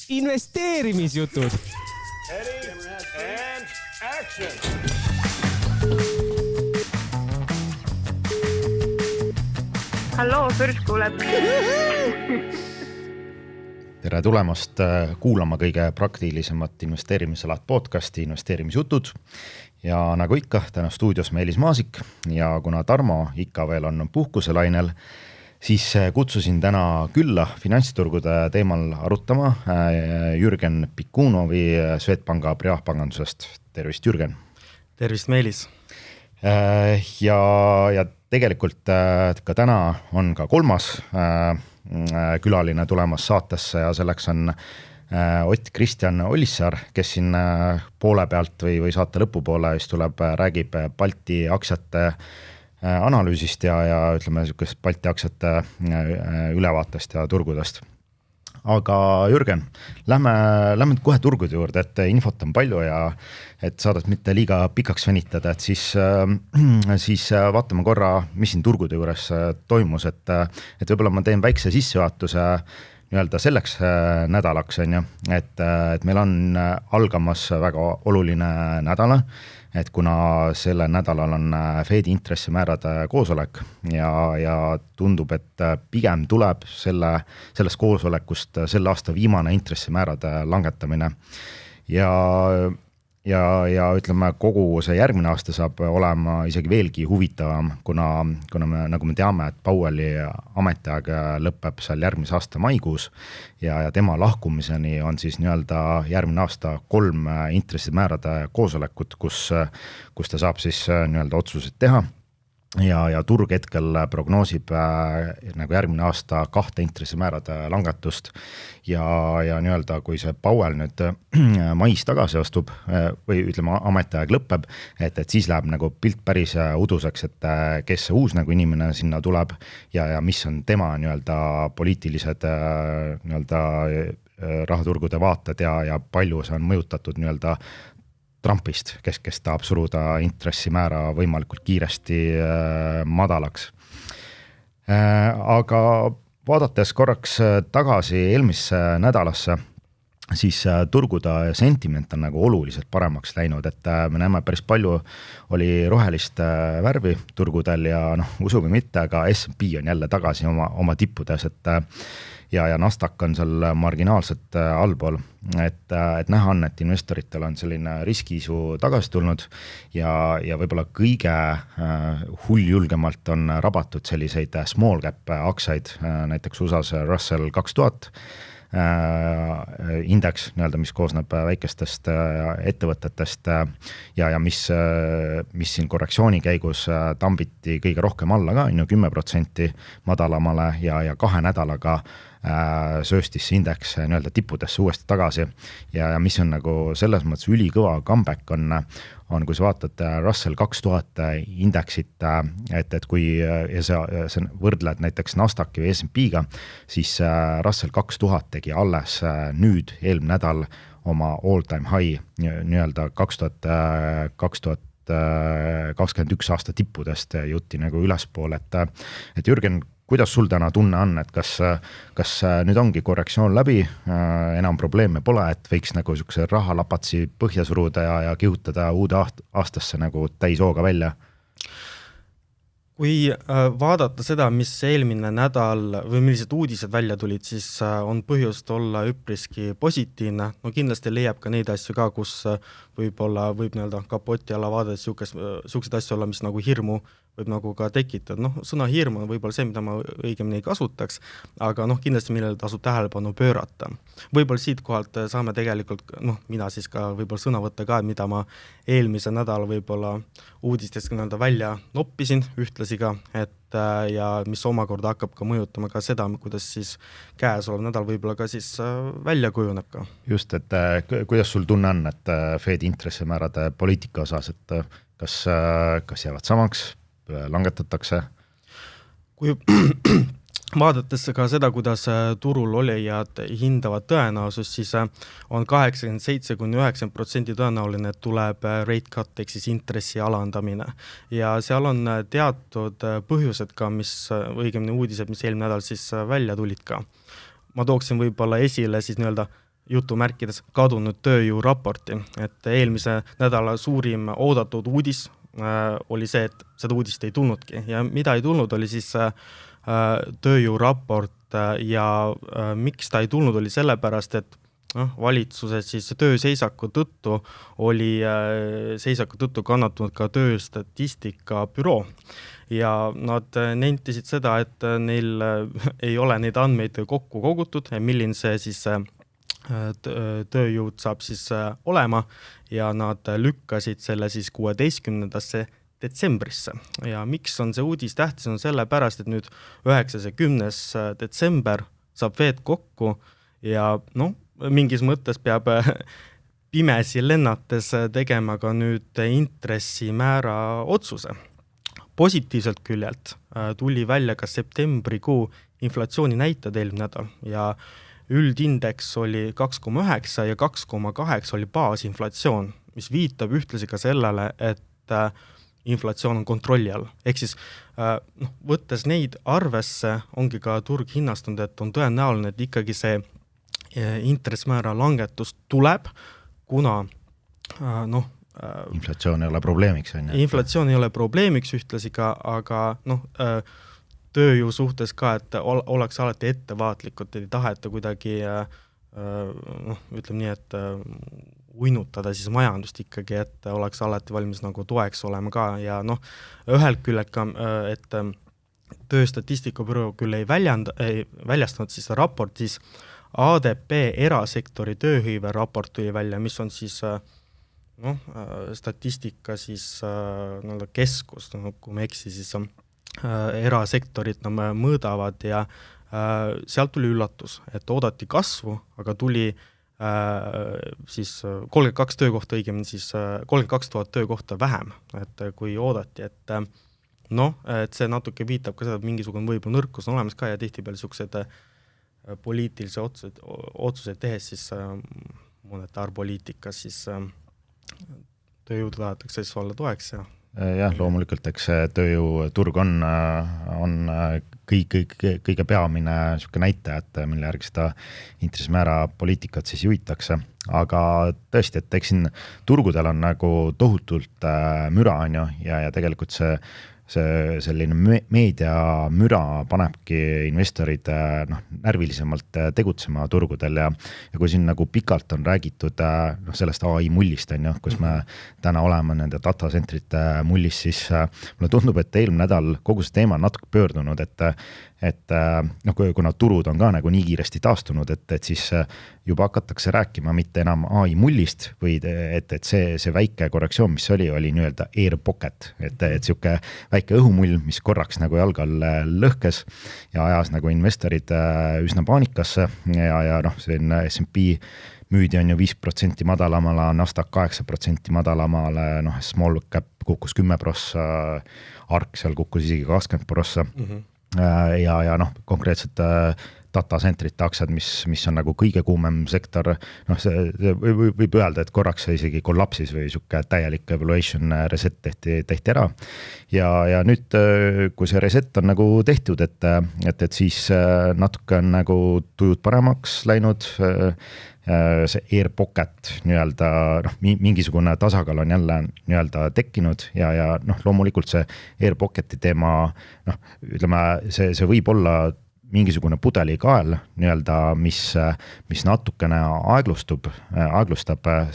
investeerimisjutud. And action! Halloo, Sõrs kuuleb. Tere tulemast kuulama kõige praktilisemat investeerimisalat podcasti Investeerimisjutud. Ja nagu ikka, täna stuudios Meelis Maasik ja kuna Tarmo ikka veel on puhkuselainel, siis kutsusin täna külla finantsturgude teemal arutama Jürgen Pikunovi Swedbanka Privaatpangandusest. Tervist, Jürgen! Tervist, Meelis! Ja tegelikult ka täna on ka kolmas külaline tulemas saatesse ja selleks on Ott Kristjan Ollissaar, kes siin poole pealt või saate lõpupoole just tuleb, räägib Balti aktsiate analüüsist ja ütleme Balti aktsiate ülevaatest ja turgudest. Aga Jürgen, lähme kohe turgude juurde, et infot on palju ja et saadet mitte liiga pikaks venitada, et siis vaatame korra, mis siin turgude juures toimus, et võib-olla ma teen väikse sissejuhatuse nii-öelda selleks nädalaks, et meil on algamas väga oluline nädala, et kuna selle nädalal on Fedi intressimäärade koosolek ja tundub, et pigem tuleb sellest koosolekust selle aasta viimane intressimäärade langetamine ja ütleme, kogu see järgmine aasta saab olema isegi veelgi huvitavam, kuna me, nagu me teame, et Powelli ametiaeg lõpeb seal järgmise aasta maikuus ja tema lahkumiseni on siis nii-öelda järgmine aasta 3 intressimäärade koosolekut, kus ta saab siis nii-öelda otsused teha. Ja turg hetkel prognoosib nagu järgmine aasta 2 intressimäärade langatust ja nii-öelda kui see Powell nüüd mais tagasi astub või ütleme ametiaeg lõpeb, et siis läheb nagu pilt päris uduseks, et kes see uus nagu inimene sinna tuleb ja mis on tema nii-öelda poliitilised nii-öelda rahaturgude vaated ja palju see on mõjutatud nii-öelda Trumpist, kes tahab suruda intressimäära võimalikult kiiresti madalaks. Aga vaadates korraks tagasi eelmisse nädalasse, siis turgude sentiment on nagu oluliselt paremaks läinud, et me näeme päris palju oli rohelist värvi turgudel ja usuge mitte, aga S&P on jälle tagasi oma tippudes, et ja Nasdaq on seal marginaalselt allpool, et näha on, et investoritel on selline riskiisu tagasi tulnud ja võib-olla kõige hulljulgemalt on rabatud selliseid small cap aktsiaid, näiteks USA's Russell 2000 indeks, nii-öelda, mis koosneb väikestest ettevõtetest ja mis siin korrektsiooni käigus tambiti kõige rohkem alla ka, 10% madalamale ja 2 nädalaga sööstis indeks nii-öelda tippudesse uuesti tagasi ja mis on nagu selles mõttes ülikõva comeback on kui sa vaatad Russell 2000 indeksit, et kui sa võrdled näiteks Nasdaqi või S&P-ga, siis Russell 2000 tegi alles nüüd eelmine nädal oma all-time high nii-öelda 2021 aasta tippudest jutti nagu ülespool, et Jürgen, kuidas sul täna tunne on, et kas nüüd ongi korrektsioon läbi, enam probleeme pole, et võiks nagu sükse rahalapatsi põhja suruda ja kihutada uude aastasse nagu täishooga välja? Kui vaadata seda, mis eelmine nädal või millised uudised välja tulid, siis on põhjust olla üpriski positiivne. No kindlasti leiab ka neid asju ka, kus võib nii-öelda kapoti alla vaadata siukseid asju olla, mis nagu hirmu võib nagu ka tekitada. Sõna hirm on võib-olla see, mida ma õigemini ei kasutaks, aga kindlasti millele tasub tähelepanu pöörata. Võib-olla siit kohalt saame tegelikult, mina siis ka võib-olla sõna võtta ka, mida ma eelmise nädala võib-olla uudistest nii-öelda välja noppisin ühtlasi ka, et ja mis omakorda hakkab ka mõjutama ka seda, kuidas siis käesolev nädal võib-olla ka siis välja kujuneb ka. Just, et kuidas sul tunne on, et Fedi intressimäärade poliitika osas, et kas jäävad samaks, langetatakse? Kui vaadates ka seda, kuidas turul olijad hindavad tõenäosust, siis on 87–90% tõenäoline, et tuleb rate cut ehk siis intressi alandamine. Ja seal on teatud põhjused ka, mis õigemini uudised, mis eelmine nädal siis välja tulid ka. Ma tooksin võib-olla esile siis nii-öelda jutumärkides kadunud tööjõuraporti, et eelmise nädala suurim oodatud uudis oli see, et seda uudist ei tulnudki ja mida ei tulnud, oli siis tööjõuraport ja miks ta ei tulnud, oli sellepärast, et valitsuse siis tööseisaku tõttu oli seisaku tõttu kannatanud ka tööstatistika büroo ja nad nentisid seda, et neil ei ole neid andmeid kokku kogutud, milline see siis tööjõud saab siis olema ja nad lükkasid selle siis 16. detsembrisse ja miks on see uudis tähtis, on sellepärast, et nüüd 9. ja 10. detsember saab veed kokku ja mingis mõttes peab pimesi lennates tegema ka nüüd intressimäära otsuse. Positiivselt küljelt tuli välja ka septembrikuu inflatsiooni näitajad eelmine nädal ja üldindeks oli 2,9 ja 2,8 oli baasinflatsioon, mis viitab ühtlasi ka sellele, et inflatsioon on kontrolli all. Ehk siis võttes neid arvesse, ongi ka turg hinnastanud, et on tõenäoline, et ikkagi see intressmäära langetus tuleb, kuna inflatsioon ei ole probleemiks. Inflatsioon ei ole probleemiks ühtlasi ka, aga tööjõu suhtes ka, et oleks alati ettevaatlikud, ei taheta kuidagi ütleme nii, et uinutada siis majandust ikkagi, et oleks alati valmis nagu toeks olema ka ja ühelt küljelt ka, et tööstatistikabüroo küll ei väljastanud siis raport, siis ADP erasektori tööhõive raport tuli välja, mis on siis statistika siis keskus, kui me eksi, siis erasektorit mõõdavad ja sealt tuli üllatus, et oodati kasvu, aga tuli siis 32 töökohta õigemini, siis 32 000 töökohta vähem, et kui oodati, et et see natuke viitab ka seda, et mingisugune võib-olla nõrkus on olemas ka ja tihtipeale niisugused poliitilise otsuseid tehes siis monetaarpoliitikas siis tööjõudu tahetakse siis olla toeks ja jah, loomulikult, eks see tööjõuturg on kõige peamine näitaja, et mille järgi seda intressimäära poliitikat siis juhitakse, aga tõesti, et eks siin turgudel on nagu tohutult müra on ju ja tegelikult see selline meediamüra panebki investorid närvilisemalt tegutsema turgudel ja kui siin nagu pikalt on räägitud sellest AI mullist on ju, kus me täna oleme nende datacentrite mullis, siis mulle tundub, et eelmine nädal kogu see teema on natuke pöördunud, et kuna turud on ka nagu nii kiiresti taastunud, et siis juba hakatakse rääkima mitte enam AI mullist või et see väike korrektsioon, mis oli nii-öelda air pocket, et siuke väike õhumull, mis korraks nagu jalgal lõhkes ja ajas nagu investorid üsna paanikasse ja selline S&P müüdi on ju 5% madalamale, Nasdaq 8% madalamale, small cap kukkus 10%, ARK seal kukkus isegi 20%. Ja konkreetselt datacentrite aktsiad, mis on nagu kõige kuumem sektor, see võib öelda, et korraks isegi kollapsis või siuke täielik evaluation reset tehti ära ja nüüd, kui see reset on nagu tehtud, et siis natuke on nagu tujud paremaks läinud, see air pocket mingisugune tasakaal on jälle tekkinud ja loomulikult see air pocketi teema, ütleme, see võib olla mingisugune pudelikael, mis natukene aeglustab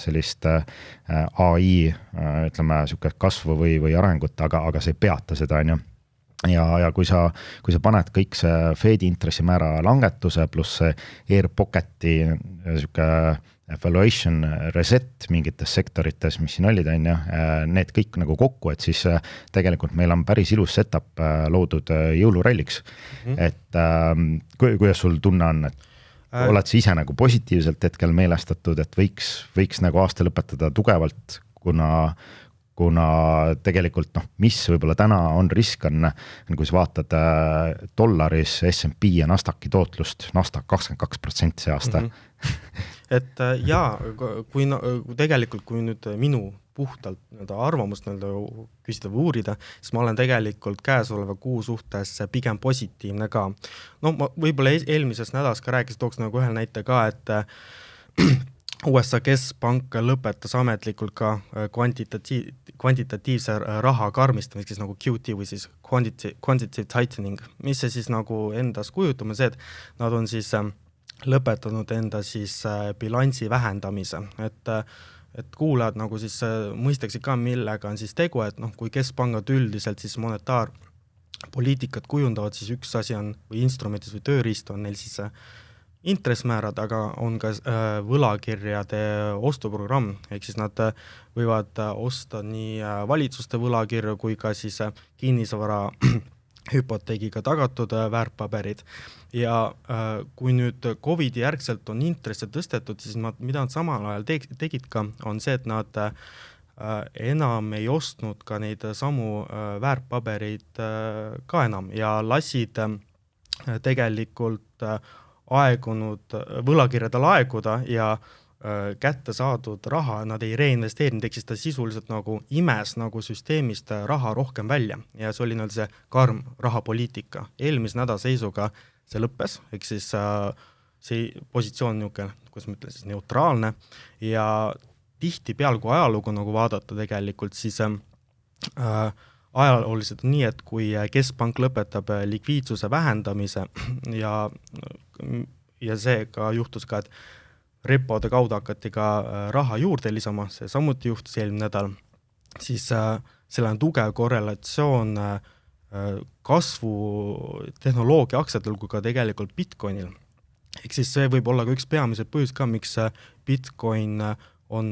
sellist AI, ütleme, siuke kasvu või arengut, aga see ei peata seda, on ju. Ja kui sa paned kõik see Fedi intressimäära langetuse pluss see air pocketi siuke evaluation reset mingites sektorites, mis siin olid, on ju, need kõik nagu kokku, et siis tegelikult meil on päris ilus setup loodud jõuluralliks. Et kuidas sul tunne on, et oled sa ise nagu positiivselt hetkel meelestatud, et võiks nagu aasta lõpetada tugevalt, kuna tegelikult, mis võib-olla täna on risk, on, kui sa vaatad dollaris S&P ja Nasdaqi tootlust, Nasdaq 22% see aasta. Et jaa, kui tegelikult, kui nüüd minu puhtalt arvamust küsida või uurida, siis ma olen tegelikult käesoleva kuu suhtes pigem positiivne ka. Ma võib-olla eelmises nädalas ka rääkis, tooks nagu ühe näite ka, et USA keskpank lõpetas ametlikult ka kvantitatiivse raha karmistamise, siis nagu QT või siis quantitative tightening, mis see siis nagu endas kujutama see, et nad on siis lõpetanud enda siis bilansi vähendamise, et kuulajad nagu siis mõistaksid ka, millega on siis tegu, et noh, kui keskpangad üldiselt siis monetaarpoliitikat kujundavad, siis üks asi on või instrumentis või tööriist on neil siis intressmäärad, aga on ka võlakirjade ostuprogramm, ehk siis nad võivad osta nii valitsuste võlakirju kui ka siis kinnisvara hüpoteegiga tagatud väärtpaberid. Ja kui nüüd COVID järgselt on intresse tõstetud, siis mida nad samal ajal tegid ka, on see, et nad enam ei ostnud ka neid samu väärtpaberid ka enam ja lasid tegelikult aegunud võlakirjadel aeguda ja kätte saadud raha nad ei reinvesteerinud, ehk siis ta sisuliselt nagu imes nagu süsteemist raha rohkem välja ja see oli see karm rahapoliitika. Eelmise nädala seisuga see lõppes, ehk siis see positsioon niisugune, kuidas ma ütlen, siis neutraalne ja tihti peal kui ajalugu nagu vaadata tegelikult, siis ajalooliselt nii, et kui keskpank lõpetab likviidsuse vähendamise ja see ka juhtus ka, et repode kaudu hakati ka raha juurde lisama, see samuti juhtus eelmine nädal, siis selle on tugev korrelatsioon kasvu tehnoloogia aktsiatel kui ka tegelikult Bitcoinil. Ehk siis see võib olla ka üks peamised põhjus ka, miks Bitcoin on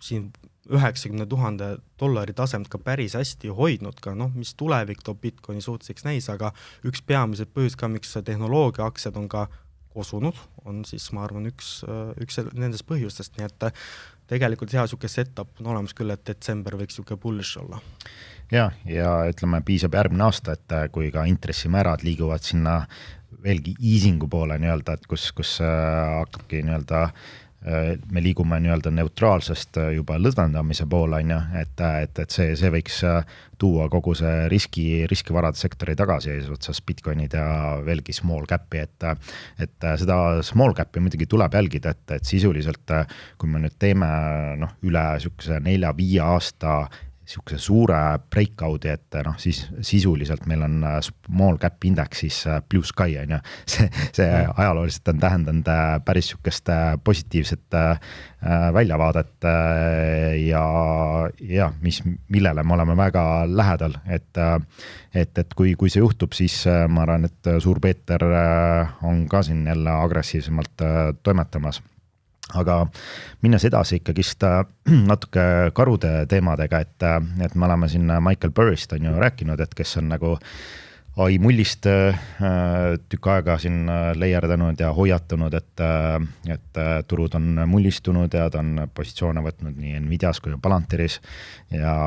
siin $90,000 tasemt ka päris hästi hoidnud ka, noh, mis tulevik toob Bitcoini suhteliselt näis, aga üks peamised põhjus ka, miks tehnoloogia aktsiad on ka kosunud, on siis, ma arvan, üks nendest põhjustest, nii et tegelikult hea niisugune setup on olemas küll, et detsember võiks niisugune bullish olla. Ja ütleme, piisab järgmine aasta, et kui ka intressimäärad liiguvad sinna veelgi easingu poole nii-öelda, et kus hakkabki nii-öelda me liigume nii-öelda neutraalsest juba lõdvendamise poole, et see võiks tuua kogu see riskivarade sektori tagasi otsas Bitcoinid ja veelgi small cap'i, et seda small cap'i muidugi tuleb jälgida, et sisuliselt, kui me nüüd teeme üle 4-5 aasta niisuguse suure breakout'i, et siis sisuliselt meil on small cap indeks siis blue sky, on ju. See ajalooliselt on tähendanud päris niisugust positiivset väljavaadet ja millele me oleme väga lähedal, et kui see juhtub, siis ma arvan, et Suur Peeter on ka siin jälle agressiivsemalt toimetamas. Aga minnes edasi ikkagist natuke karude teemadega, et me oleme siin Michael Burryst on ju rääkinud, et kes on nagu AI mullist tükk aega siin leierdanud ja hoiatanud, et turud on mullistunud ja ta on positsioone võtnud nii Nvidias kui Palantiris ja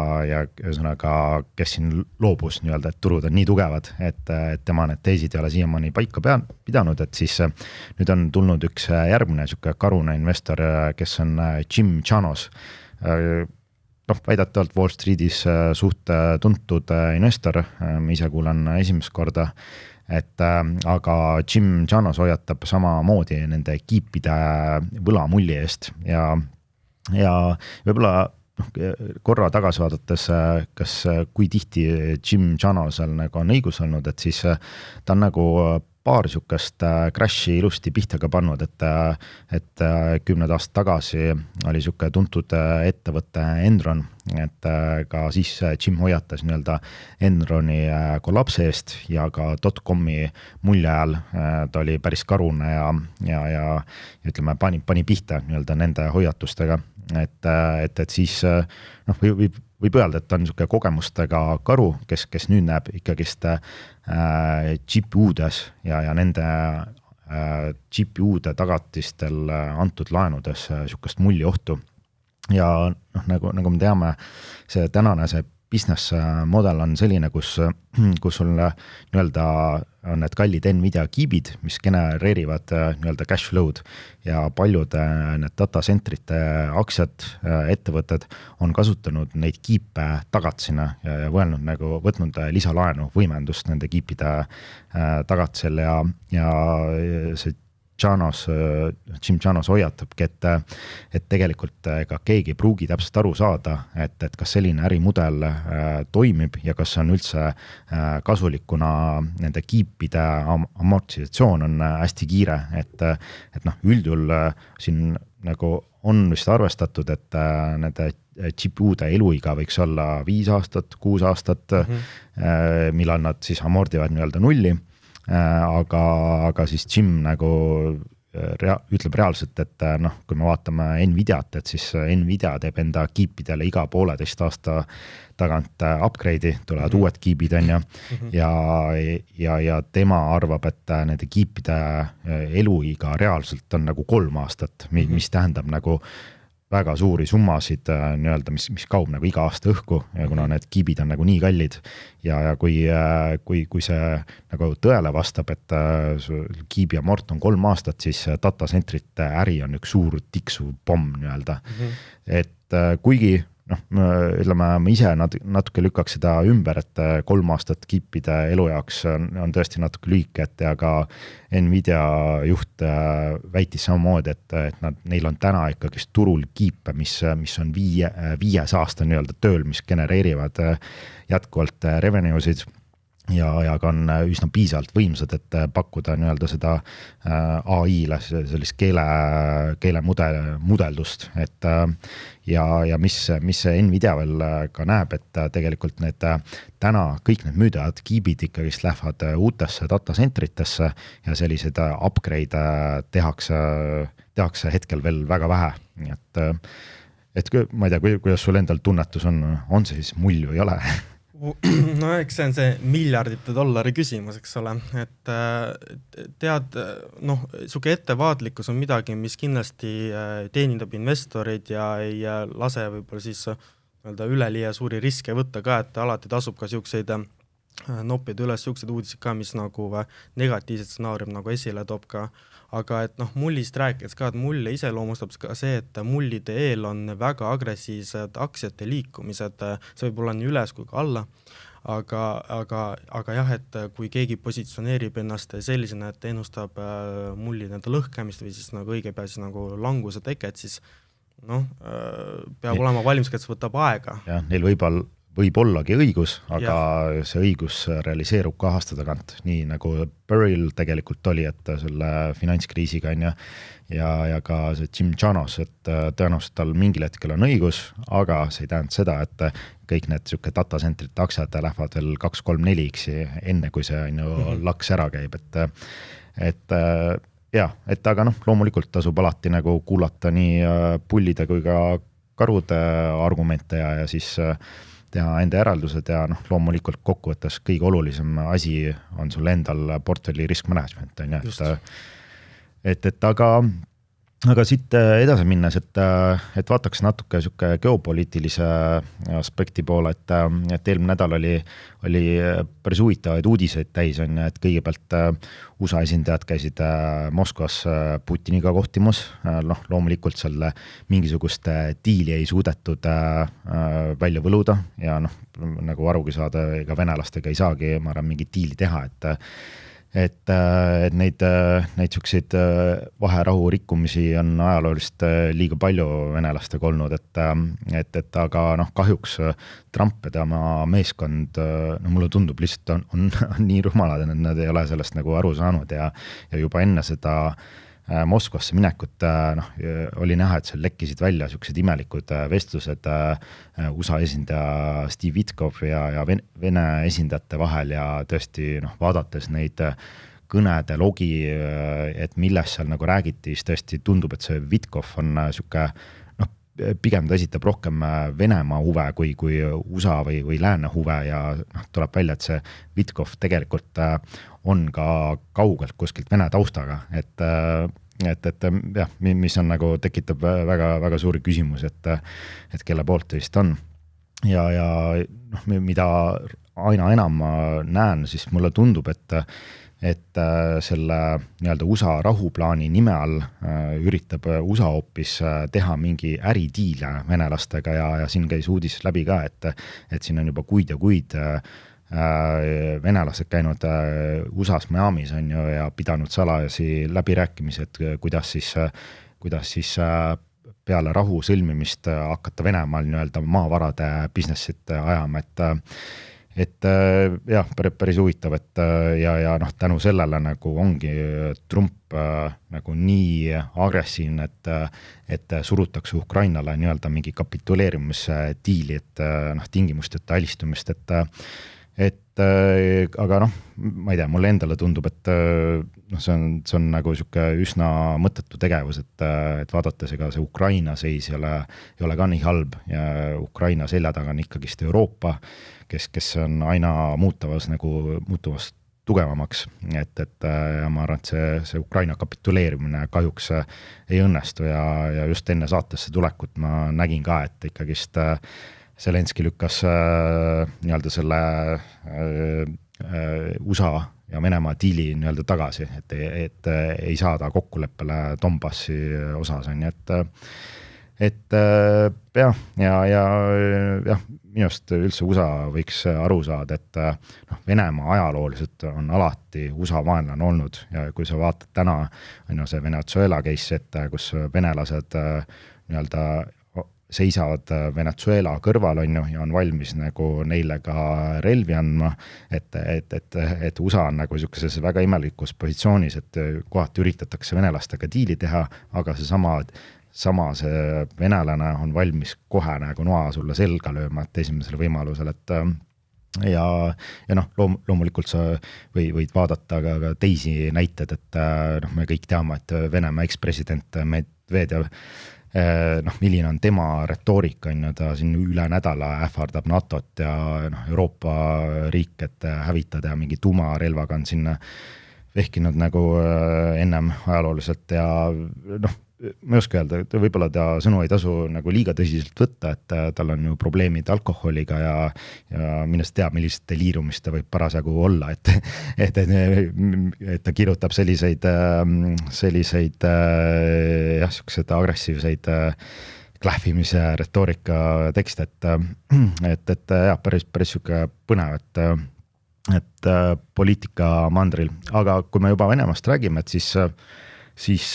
ühesõnaga, kes siin loobus nii-öelda, et turud on nii tugevad, et tema need teesid ei ole siiamaani paika pidanud, et siis nüüd on tulnud üks järgmine niisugune karune investor, kes on Jim Chanos, väidatavalt Wall Streetis suht tuntud investor, ma ise kuulan esimest korda, aga Jim Chanos hoiatab samamoodi nende kiipide võlamulli eest ja võib-olla korra tagasi vaadates, kas kui tihti Jim Chanosel nagu on õigus olnud, et siis ta on nagu paar niisugust crash'i ilusti pihta ka pannud, et 10 aastat tagasi oli niisugune tuntud ettevõte Enron, et ka siis Jim hoiatas nii-öelda Enroni kollapsi eest ja ka .com'i mulje ajal ta oli päris karune ja ütleme, pani pihta nii-öelda nende hoiatustega, et siis võib öelda, et ta on niisugune kogemustega karu, kes nüüd näeb ikkagist GPU-des ja nende GPU-de tagatistel antud laenudes niisugust mulliohtu. Ja nagu me teame, see tänane see business model on selline, kus sul nii-öelda on need kallid Nvidia kiibid, mis genereerivad nii-öelda cash flow'd ja paljud need data centerite aktsiad, ettevõtted on kasutanud neid kiipe tagatisena ja võtnud lisalaenu võimendust nende kiipide tagatisel ja see Jim Chanos hoiatabki, et tegelikult ka keegi ei pruugi täpselt aru saada, et kas selline ärimudel toimib ja kas on üldse kasulik, kuna nende kiipide amortisatsioon on hästi kiire, et noh, üldjuhul siin nagu on vist arvestatud, et nende GPU-de eluiga võiks olla 5 aastat, 6 aastat, millal nad siis amordivad nii-öelda nulli, aga siis Jim nagu ütleb reaalselt, et noh, kui me vaatame Nvidiat, et siis Nvidia teeb enda kiipidele iga 1,5 aasta tagant upgrade'i, tulevad uued kiibid on ja tema arvab, et nende kiipide eluiga reaalselt on nagu 3 aastat, mis tähendab nagu väga suuri summasid nii-öelda, mis kaob nagu iga aasta õhku, ja kuna need kiibid on nagu nii kallid ja kui see nagu tõele vastab, et kiibi amort on 3 aastat, siis datacentrite äri on üks suur tiksuv pomm nii-öelda. Et kuigi ütleme, ma ise natuke lükkaks seda ümber, et 3 aastat kiipide elu jaoks on tõesti natuke lühike, et ja ka Nvidia juht väitis samamoodi, et neil on täna ikkagi turul kiipe, mis on 5 aasta nii-öelda tööl, mis genereerivad jätkuvalt revenuesid ja ka on üsna piisavalt võimsad, et pakkuda nii-öelda seda AI-le sellist keelemudeldust, et ja mis Nvidia veel ka näeb, et tegelikult need täna kõik need müüdavad kiibid ikkagi lähevad uutesse datacentritesse ja sellised upgrade tehakse hetkel veel väga vähe, nii et ma ei tea, kuidas sul endal tunnetus on see siis mull või ei ole? No eks see on see miljardite dollari küsimus, eks ole, et tead, noh, suke ettevaatlikkus on midagi, mis kindlasti teenindab investoreid ja ei lase võib-olla siis üleliia suuri riske võtta ka, et alati tasub ka siukseid noppida üles siuksed uudised ka, mis nagu negatiivsed stsenaarium nagu esile toob ka, aga et noh, mullist rääkides ka, et mulle iseloomustab ka see, et mullide eel on väga agressiivsed aktsiate liikumised, see võib olla nii üles kui ka alla, aga jah, et kui keegi positsioneerib ennast sellisena, et ennustab mulli nende lõhkemist või siis nagu õige pea siis nagu languse teket, siis noh, peab olema valmis, et see võtab aega. Ja neil võib ollagi õigus, aga see õigus realiseerub ka aasta tagant, nii nagu Burrell tegelikult oli, et selle finantskriisiga on ja ka see Jim Chanos, et tõenäoliselt tal mingil hetkel on õigus, aga see ei tähenda seda, et kõik need datacentrite aktsiad lähevad veel 2-3-4-ksi enne, kui see laks ära käib, et aga noh, loomulikult tasub alati nagu kuulata nii pullide kui ka karude argumente ja siis teha enda järeldused ja noh, loomulikult kokkuvõttes kõige olulisem asi on sul endal portfelli risk management, on ju, et aga siit edasi minnes, et vaataks natuke siuke geopoliitilise aspekti poole, et eelmine nädal oli päris huvitavaid uudiseid täis, on ju, et kõigepealt USA esindajad käisid Moskvas Putiniga kohtimus, noh, loomulikult selle mingisugust diili ei suudetud välja võluda ja noh, nagu arugi saada, ega venelastega ei saagi, ma arvan, mingit diili teha, et neid siukseid vaherahu rikkumisi on ajaloolist liiga palju venelastega olnud, et aga noh, kahjuks Trump ja tema meeskond, no mulle tundub lihtsalt on nii rumalad, et nad ei ole sellest nagu aru saanud ja juba enne seda Moskvasse minekut noh, oli näha, et seal lekkisid välja siuksed imelikud vestlused USA esindaja Steve Witkoff ja Vene esindajate vahel ja tõesti noh, vaadates neid kõnede logi, et millest seal nagu räägiti, siis tõesti tundub, et see Witkoff on siuke noh, pigem ta esitab rohkem Venemaa huve kui USA või lääne huve ja noh, tuleb välja, et see Witkoff tegelikult on ka kaugelt kuskilt Vene taustaga, et jah, mis on nagu tekitab väga, väga suuri küsimusi, et kelle poolt vist on. Ja noh, mida aina enam ma näen, siis mulle tundub, et selle nii-öelda USA rahuplaani nime all üritab USA hoopis teha mingi äridiile venelastega ja siin käis uudis läbi ka, et siin on juba kuid ja kuid venelased käinud USA's Miami's on ju ja pidanud salajasi läbirääkimisi, et kuidas siis peale rahu sõlmimist hakata Venemaal nii-öelda maavarade businessit ajama, et jah, päris huvitav, et ja noh, tänu sellele nagu ongi Trump nagu nii agressiivne, et surutakse Ukrainale nii-öelda mingi kapituleerimise diili, et noh, tingimusteta alistumist, aga noh, ma ei tea, mulle endale tundub, et noh, see on nagu sihuke üsna mõttetu tegevus, et vaadates, ega see Ukraina seis ei ole ka nii halb ja Ukraina selja taga on ikkagist Euroopa, kes on aina muutuvas tugevamaks, et ja ma arvan, et see Ukraina kapituleerimine kahjuks ei õnnestu ja just enne saatesse tulekut ma nägin ka, et ikkagist Zelenski lükkas nii-öelda selle USA ja Venemaa diili nii-öelda tagasi, et ei saada kokkuleppele Donbassi osas, on ju, et jah, ja minust üldse USA võiks aru saada, et noh, Venemaa ajalooliselt on alati USA vaenlane olnud ja kui sa vaatad täna, on ju see Venezuela case, et kus venelased nii-öelda seisavad Venezuela kõrval, on ju, ja on valmis nagu neile ka relvi andma, et USA on nagu sellises väga imelikus positsioonis, et kohati üritatakse venelastega diili teha, aga see venelane on valmis kohe nagu noa sulle selga lööma, et esimesel võimalusel, et ja noh, loomulikult sa võid vaadata ka teisi näited, et noh, me kõik teame, et Venemaa ekspresident Medvedev, noh, milline on tema retoorika, on ju, ta siin üle nädala ähvardab NATO-t ja noh, Euroopa riik, et hävitada ja mingi tuumarelvaga on sinna vehkinud nagu ennem ajalooliselt ja noh, ma ei oska öelda, et võib-olla ta sõnu ei tasu nagu liiga tõsiselt võtta, et tal on ju probleemid alkoholiga ja minest teab, millist deliirumist ta võib parasjagu olla, et ta kirjutab selliseid jah, sellised agressiivseid klähvimise retoorika tekste, et jah, päris siuke põnev, et poliitika mandril, aga kui me juba Venemaast räägime, et siis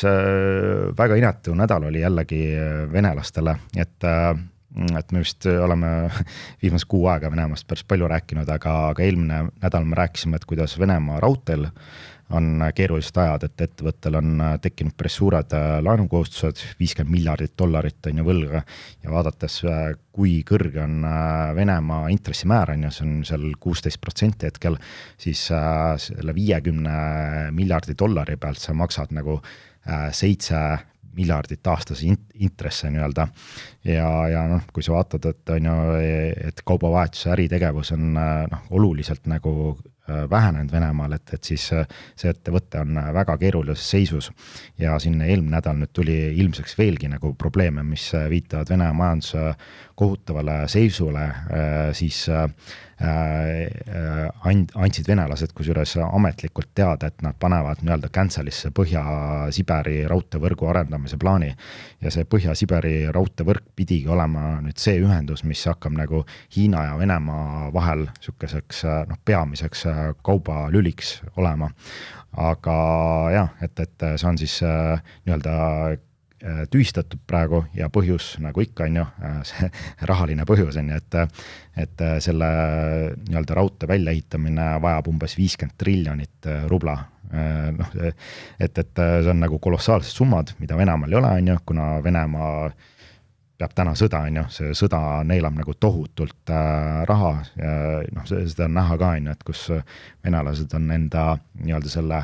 väga inetu nädal oli jällegi venelastele, et me vist oleme viimased 6 aega Venemaast päris palju rääkinud, aga eelmine nädal me rääkisime, et kuidas Venemaa raudteel on keerulised ajad, et ettevõttel on tekkinud päris suured laenukohustused, $50 miljardit on ju võlga ja vaadates, kui kõrge on Venemaa intressimäär, on ju, see on seal 16% hetkel, siis selle $50 miljardi pealt sa maksad nagu 7 miljardit aastas intresse nii-öelda ja noh, kui sa vaatad, et on ju, et kaubavahetuse äritegevus on noh, oluliselt nagu vähenenud Venemaal, et siis see ettevõte on väga keerulises seisus ja siin eelmine nädal nüüd tuli ilmseks veelgi nagu probleeme, mis viitavad Vene majanduse kohutavale seisule, siis andsid venelased kusjuures ametlikult teada, et nad panevad nii-öelda cancel'isse Põhja-Siberi raudteevõrgu arendamise plaani ja see Põhja-Siberi raudteevõrk pidigi olema nüüd see ühendus, mis hakkab nagu Hiina ja Venemaa vahel sükeseks noh, peamiseks kaubalüliks olema. Aga jah, et see on siis nii-öelda tühistatud praegu ja põhjus nagu ikka on ju, see rahaline põhjus on ju, et selle nii-öelda raudtee väljaehitamine vajab umbes 50 triljonit rubla. Noh, et see on nagu kolossaalsed summad, mida Venemaal ei ole, on ju, kuna Venemaa peab täna sõda, on ju, see sõda neelab nagu tohutult raha ja noh, seda on näha ka, on ju, et kus venelased on enda nii-öelda selle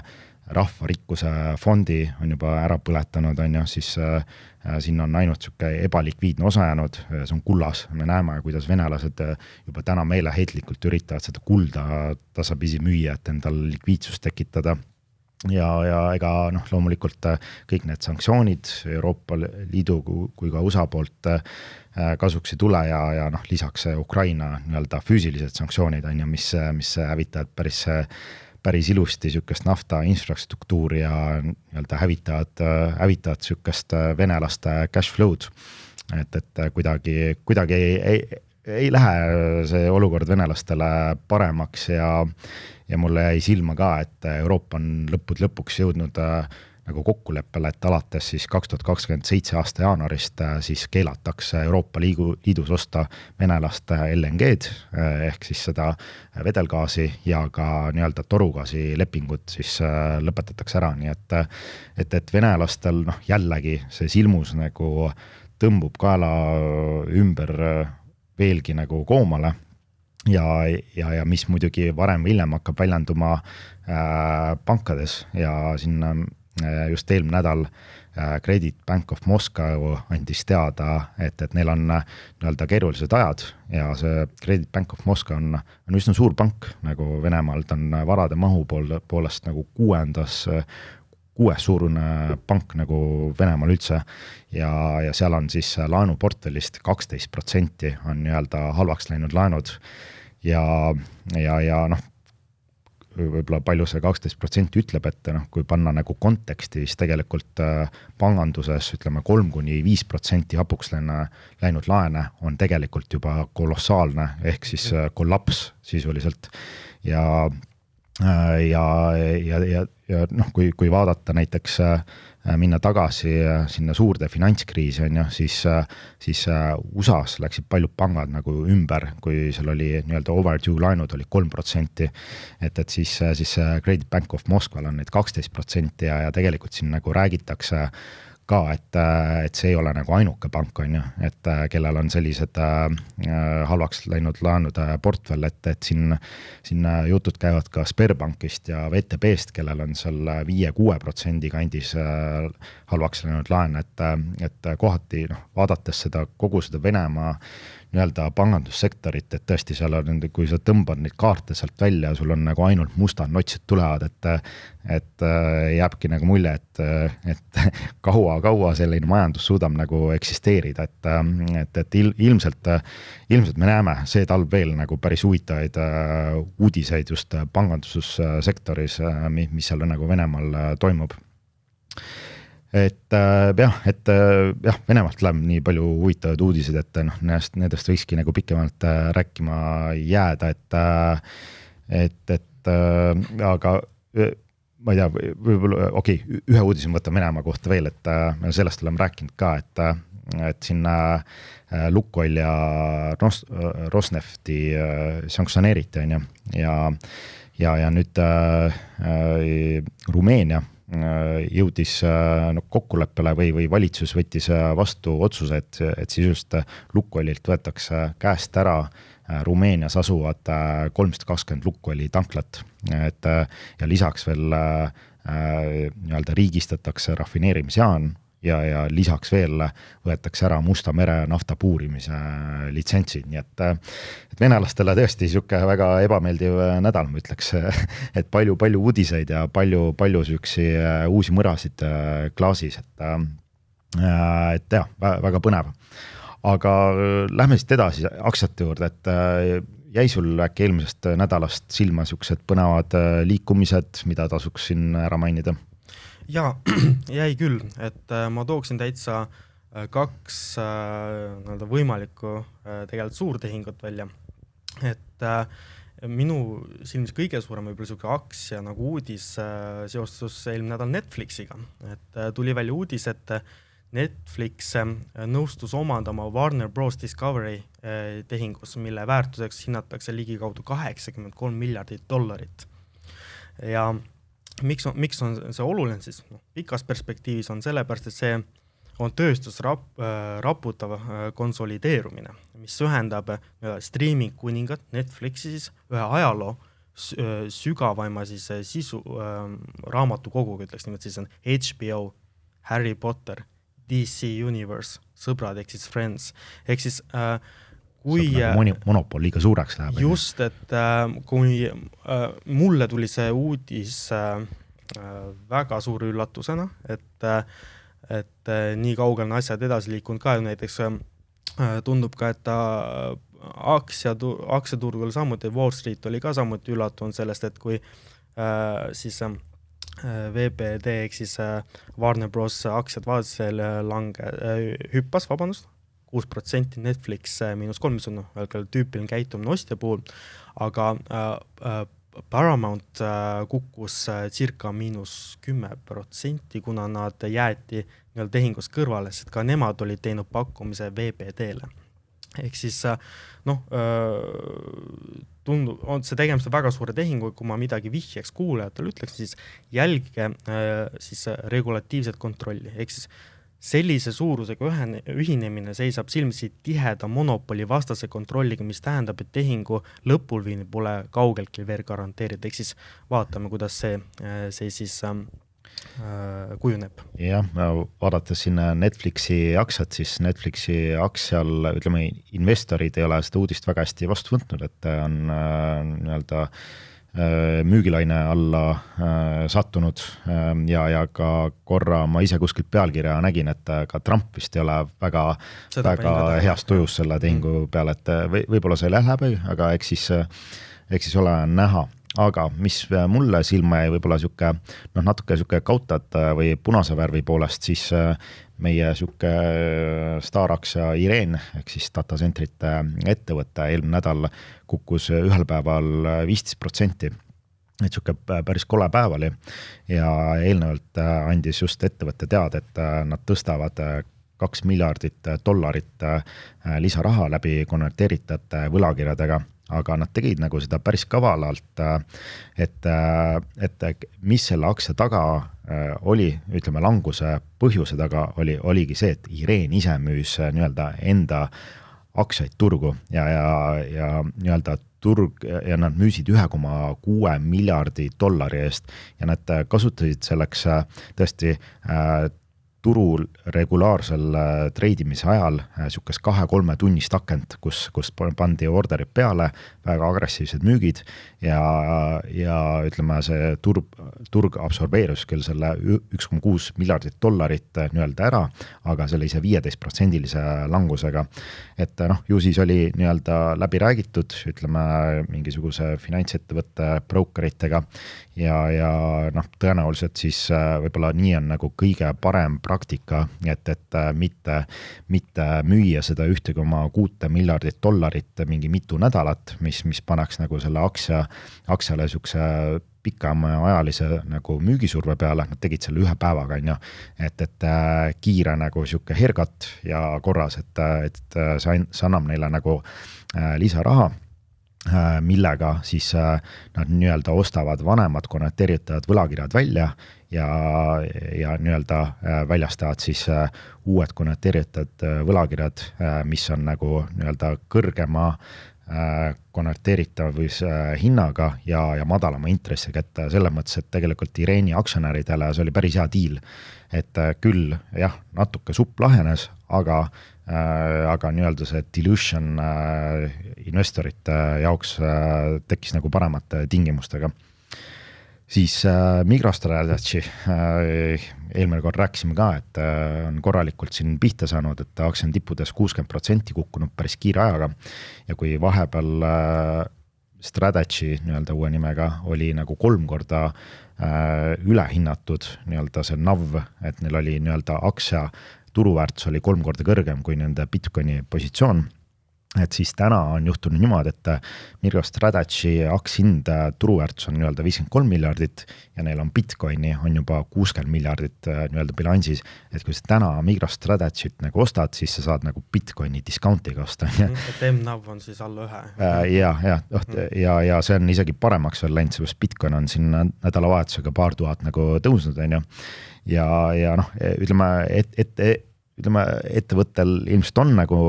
rahvarikkuse fondi on juba ära põletanud, on ju, siis sinna on ainult siuke ebalikviidne osa jäänud, see on kullas. Me näeme, kuidas venelased juba täna meeleheitlikult üritavad seda kulda tasapisi müüa, et endal likviidsust tekitada. Ja ega noh, loomulikult kõik need sanktsioonid Euroopa Liidu kui ka USA poolt kasuks ei tule ja noh, lisaks Ukraina nii-öelda füüsilised sanktsioonid on ju, mis hävitavad päris ilusti sükest nafta infrastruktuuri ja nii-öelda hävitavad sükest venelaste cash flow'd, et kuidagi ei lähe see olukord venelastele paremaks ja mulle jäi silma ka, et Euroopa on lõpuks jõudnud nagu kokkuleppele, et alates siis 2027 aasta jaanuarist siis keelatakse Euroopa Liidus osta venelaste LNG-d ehk siis seda vedelgaasi ja ka nii-öelda torugaasi lepingud siis lõpetatakse ära, nii et venelastel jällegi see silmus nagu tõmbub kaela ümber veelgi nagu koomale ja mis muidugi varem või hiljem hakkab väljenduma pankades ja sinna just eelmine nädal Credit Bank of Moscow andis teada, et neil on nii-öelda keerulised ajad ja see Credit Bank of Moscow on üsna suur pank nagu Venemaal, ta on varade mahu poolest nagu kuues suurune pank nagu Venemaal üldse ja seal on siis laenuportfellist 12% on nii-öelda halvaks läinud laenud ja võib-olla palju see 12% ütleb, et kui panna nagu konteksti, siis tegelikult panganduses ütleme 3-5% hapuks läinud laene on tegelikult juba kolossaalne ehk siis kollaps sisuliselt ja kui vaadata näiteks minna tagasi sinna suurde finantskriisi on ju, siis USAs läksid paljud pangad nagu ümber, kui seal oli nii-öelda overdue laenud oli 3%, et siis Credit Bank of Moscow'l on need 12% ja tegelikult siin nagu räägitakse ka, et see ei ole nagu ainuke pank on ju, et kellel on sellised halvaks läinud laenude portfell, et siin jutud käivad ka Sberbankist ja VTB-st, kellel on seal 5-6% kandis halvaks läinud laen, et kohati vaadates kogu seda Venemaa nii-öelda pangandussektorit, et tõesti seal on, kui sa tõmbad neid kaarte sealt välja, sul on nagu ainult mustad notsid tulevad, et jääbki nagu mulje, et kaua selline majandus suudab nagu eksisteerida, et ilmselt me näeme see talv veel nagu päris huvitavaid uudiseid just pangandussektoris, mis seal nagu Venemaal toimub. Et Venemaalt läheb nii palju huvitavaid uudiseid, et nendest võikski nagu pikemalt rääkima jääda, aga ma ei tea, võib-olla, ühe uudise võtan Venemaa kohta veel, et me sellest oleme rääkinud ka, et sinna Lukoil ja Rosnefti sanktsioneeriti on ju, ja nüüd Rumeenia jõudis kokkuleppele või valitsus võttis vastu otsuse, et siis just Lukoililt võetakse käest ära Rumeenias asuvad 320 Lukoili tanklat, ja lisaks veel nii-öelda riigistatakse rafineerimisjaan ja lisaks veel võetakse ära Musta mere nafta puurimise litsentsid, nii et venelastele tõesti siuke väga ebameeldiv nädal, ma ütleks, et palju uudiseid ja palju siuksi uusi mõrasid klaasis, et jah, väga põnev. Aga lähme siit edasi aktsiate juurde, et jäi sul äkki eelmisest nädalast silma siuksed põnevad liikumised, mida tasuks siin ära mainida? Jaa, jäi küll, et ma tooksin täitsa kaks võimalikku tegelikult suurtehingut välja. Et minu silmis kõige suurem võib-olla selline aktsia nagu uudis seostus eelmine nädal Netflixiga. Et tuli välja uudis, et Netflix nõustus omandama Warner Bros. Discovery tehingus, mille väärtuseks hinnatakse ligikaudu $83 miljardit. Ja miks on see oluline siis? Pikas perspektiivis on sellepärast, et see on tööstus raputav konsolideerumine, mis ühendab streaming kuningat Netflixi siis ühe ajaloo sügavaima siis sisu raamatukoguga, ütleks nimelt siis on HBO, Harry Potter, DC Universe, sõbrad ehk siis Friends, ehk siis kui monopol liiga suureks läheb. Just, et kui mulle tuli see uudis väga suure üllatusena, et nii kaugel on asjad edasi liikunud ka, näiteks tundub ka, et aktsiaturgul samuti, Wall Street oli ka samuti üllatunud sellest, et kui siis VPD ehk siis Warner Bros. Aktsiad vaadisel hüppas, 6%, Netflix -3%, mis on väga tüüpiline käitumine ostja puhul, aga Paramount kukkus circa -10%, kuna nad jäeti tehingus kõrvale, sest ka nemad olid teinud pakkumise VPD-le. Ehk siis on see tegemist väga suure tehingu, kui ma midagi vihjeks kuulajatele ütleks, siis jälgige siis regulatiivset kontrolli, ehk siis sellise suurusega ühinemine seisab silmsi tiheda monopoli vastase kontrolliga, mis tähendab, et tehingu lõpul viimine pole kaugeltki veel garanteerida, ehk siis vaatame, kuidas see siis kujuneb. Jah, vaadates sinna Netflixi aktsiat, siis Netflixi aktsial, ütleme, investorid ei ole seda uudist väga hästi vastu võtnud, et on nii-öelda müügilaine alla sattunud ja ka korra ma ise kuskilt pealkirja nägin, et ka Trump vist ei ole väga heast tujus selle tehingu peale, et võib-olla see läheb läbi, aga eks siis ole näha. Aga mis mulle silma jäi võib-olla natuke kautad või punase värvi poolest, siis meie staaraktsia Ireen ehk siis datacentrite ettevõtte eelmine nädal kukkus ühel päeval 15%. Et päris kole päev oli ja eelnevalt andis just ettevõtte teada, et nad tõstavad $2 miljardit lisaraha läbi konverteeritate võlakirjadega, aga nad tegid nagu seda päris kavalalt, et mis selle aktsia taga oli, ütleme languse põhjuse taga oligi see, et Ireen ise müüs nii-öelda enda aktsiaid turgu ja nii-öelda turg ja nad müüsid $1,6 miljardi eest ja nad kasutasid selleks tõesti turul regulaarsel treidimise ajal sükes 2-3 tunnist akent, kus pandi orderid peale, väga agressiivsed müügid ja ütleme, see turg absorbeerus küll selle $1,6 miljardit nii-öelda ära, aga selle ise 15% langusega. Et ju siis oli nii-öelda läbi räägitud, ütleme, mingisuguse finantsettevõtte brokeritega ja tõenäoliselt siis võib-olla nii on nagu kõige parem praktika, et mitte müüa seda $1,6 miljardit mingi mitu nädalat, mis paneks nagu selle aktsiale sükse pikemaajalise nagu müügisurve peale, nad tegid selle ühe päevaga, et kiire nagu süke hergat ja korras, et see annab neile nagu lisaraha, millega siis nad nii-öelda ostavad vanemad konverteeritavad võlakirjad välja ja nii-öelda väljastavad siis uued konverteeritud võlakirjad, mis on nagu nii-öelda kõrgema konverteeritav hinnaga ja madalama intressiga, et selles mõttes, et tegelikult Ireeni aktsionäridele see oli päris hea diil, et küll jah, natuke supp lahenes, aga nii-öelda see dilution investorite jaoks tekkis nagu paremate tingimustega. Siis MicroStrategy, eelmine kord rääkisime ka, et on korralikult siin pihta saanud, et aktsia on tippudes 60% kukkunud päris kiire ajaga ja kui vahepeal Strategy nii-öelda uue nimega oli nagu 3 korda ülehinnatud nii-öelda see NAV, et neil oli nii-öelda aktsia turuväärtus oli 3 korda kõrgem kui nende Bitcoini positsioon, et siis täna on juhtunud niimoodi, et MicroStrategy aktsia turuväärtus on nii-öelda 53 miljardit ja neil on Bitcoini on juba 60 miljardit nii-öelda bilansis, et kui sa täna MicroStrategy't nagu ostad, siis sa saad nagu Bitcoini discountiga osta. Et MNAV on siis alla 1. Ja see on isegi paremaks veel läinud, sest Bitcoin on siin nädalavahetusega paar tuhat nagu tõusnud, ja ütleme, ettevõttel ilmselt on nagu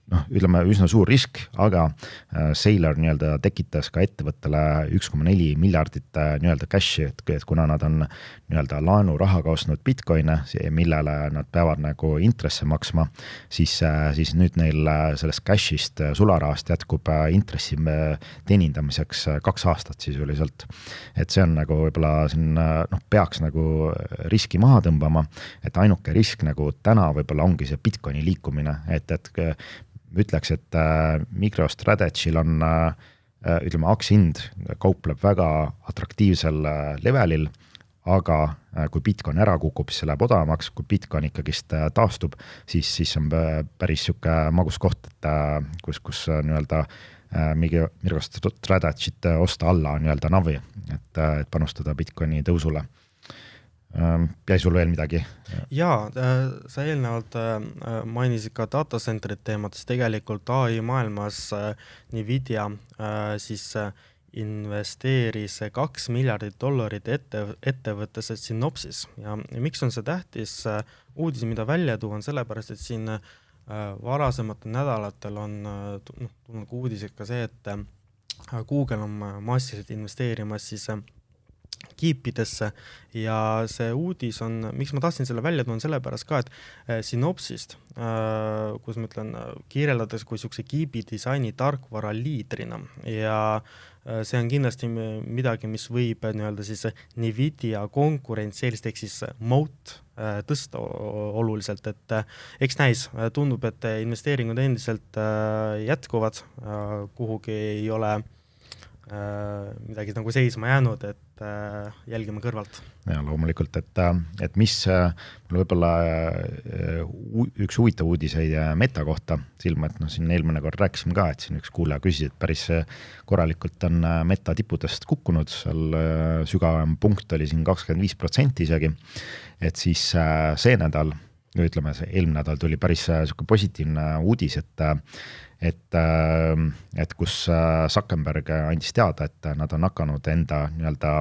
ütleme, üsna suur risk, aga Saylor nii-öelda tekitas ka ettevõttele 1,4 miljardit nii-öelda cashi, et kuna nad on nii-öelda laenurahaga ostnud Bitcoine, millele nad peavad nagu intresse maksma, siis nüüd neil sellest cashist sularahast jätkub intressi teenindamiseks 2 aastat sisuliselt. Et see on nagu võib-olla siin peaks nagu riski maha tõmbama, et ainuke risk nagu täna võib-olla ongi see Bitcoini liikumine, et ütleks, et MicroStrategy'l on, ütleme, aktsiahind kaupleb väga atraktiivsel levelil, aga kui Bitcoin ära kukub, siis see läheb odavamaks, kui Bitcoin ikkagist taastub, siis on päris siuke magus koht, et kus nii-öelda MicroStrategy't osta alla nii-öelda navi, et panustada Bitcoini tõusule. Jäi sul veel midagi? Jaa, sa eelnevalt mainisid ka datacenterit teemat, siis tegelikult AI maailmas Nvidia siis investeeris $2 miljardit ettevõttesse Synopsys ja miks on see tähtis uudis, mida välja tuua, on sellepärast, et siin varasematel nädalatel on tulnud uudised ka see, et Google on massiliselt investeerimas siis kiipidesse ja see uudis on, miks ma tahtsin selle välja tuua, on sellepärast ka, et Synopsist, kus ma ütlen, kirjeldades kui siukse kiibidisaini tarkvara liidrina ja see on kindlasti midagi, mis võib nii-öelda siis Nvidia konkurentsieelist ehk siis moat tõsta oluliselt, et eks näis, tundub, et investeeringud endiselt jätkuvad, kuhugi ei ole midagi nagu seisma jäänud, et jälgime kõrvalt. Ja loomulikult, et mis mul võib-olla üks huvitav uudiseid Meta kohta silma, et siin eelmine kord rääkisime ka, et siin üks kuulaja küsis, et päris korralikult on Meta tippudest kukkunud, seal sügavam punkt oli siin 25% isegi, et siis see nädal, ütleme, see eelmine nädal tuli päris positiivne uudis, et kus Zuckerberg andis teada, et nad on hakanud enda nii-öelda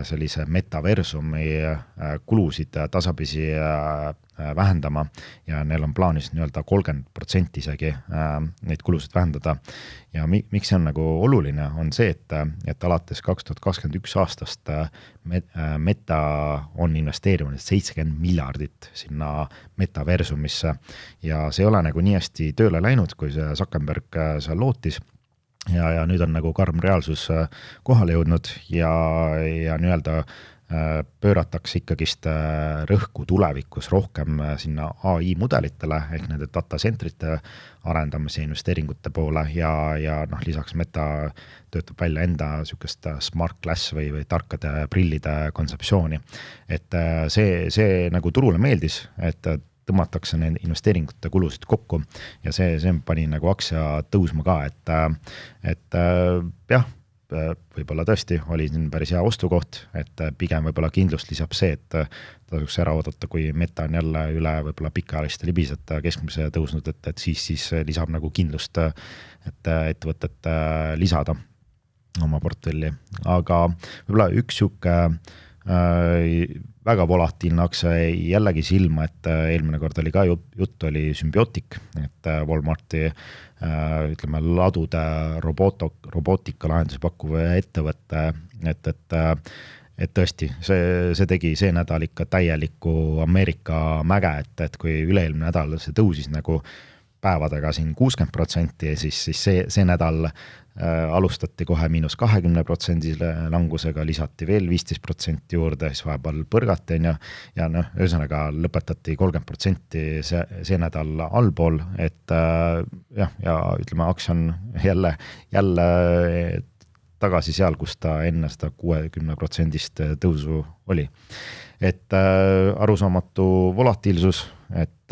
sellise metaversumi kulusid tasapisi vähendama ja neil on plaanis nii-öelda 30% isegi neid kulusid vähendada. Ja miks see on nagu oluline, on see, et alates 2021 aastast Meta on investeerinud 70 miljardit sinna metaversumisse ja see ei ole nagu nii hästi tööle läinud, kui see Zuckerberg seal lootis. Ja nüüd on nagu karm reaalsus kohale jõudnud ja nii-öelda pööratakse ikkagist rõhku tulevikus rohkem sinna AI mudelitele ehk nende datacentrite arendamise investeeringute poole ja lisaks Meta töötab välja enda sükest smart glass või tarkade prillide kontseptsiooni. Et see nagu turule meeldis, et tõmmatakse need investeeringute kulusid kokku ja see pani nagu aktsia tõusma ka, et jah, võib-olla tõesti oli siin päris hea ostukoht, et pigem võib-olla kindlust lisab see, et tasuks ära oodata, kui Meta on jälle üle võib-olla pikaajaliste libised keskmise tõusnud, et siis lisab nagu kindlust, et ettevõtet lisada oma portfelli. Aga võib-olla üks siuke väga volatiilne aktsia jällegi silma, et eelmine kord oli ka jutt oli Symbiotic, et Walmarti ütleme ladude robootika lahendusi pakkuv ettevõtte, et tõesti, see tegi see nädal ikka täielikku Ameerika mäge, et kui üle-eelmine nädal see tõusis nagu päevadega siin 60%, siis see nädal alustati kohe -20% langusega, lisati veel 15% juurde, siis vahepeal põrgati ja ühesõnaga lõpetati 30% see nädal allpool, et ja ütleme, aktsia on jälle tagasi seal, kus ta enne seda 60% tõusu oli. Et arusaamatu volatiilsus, et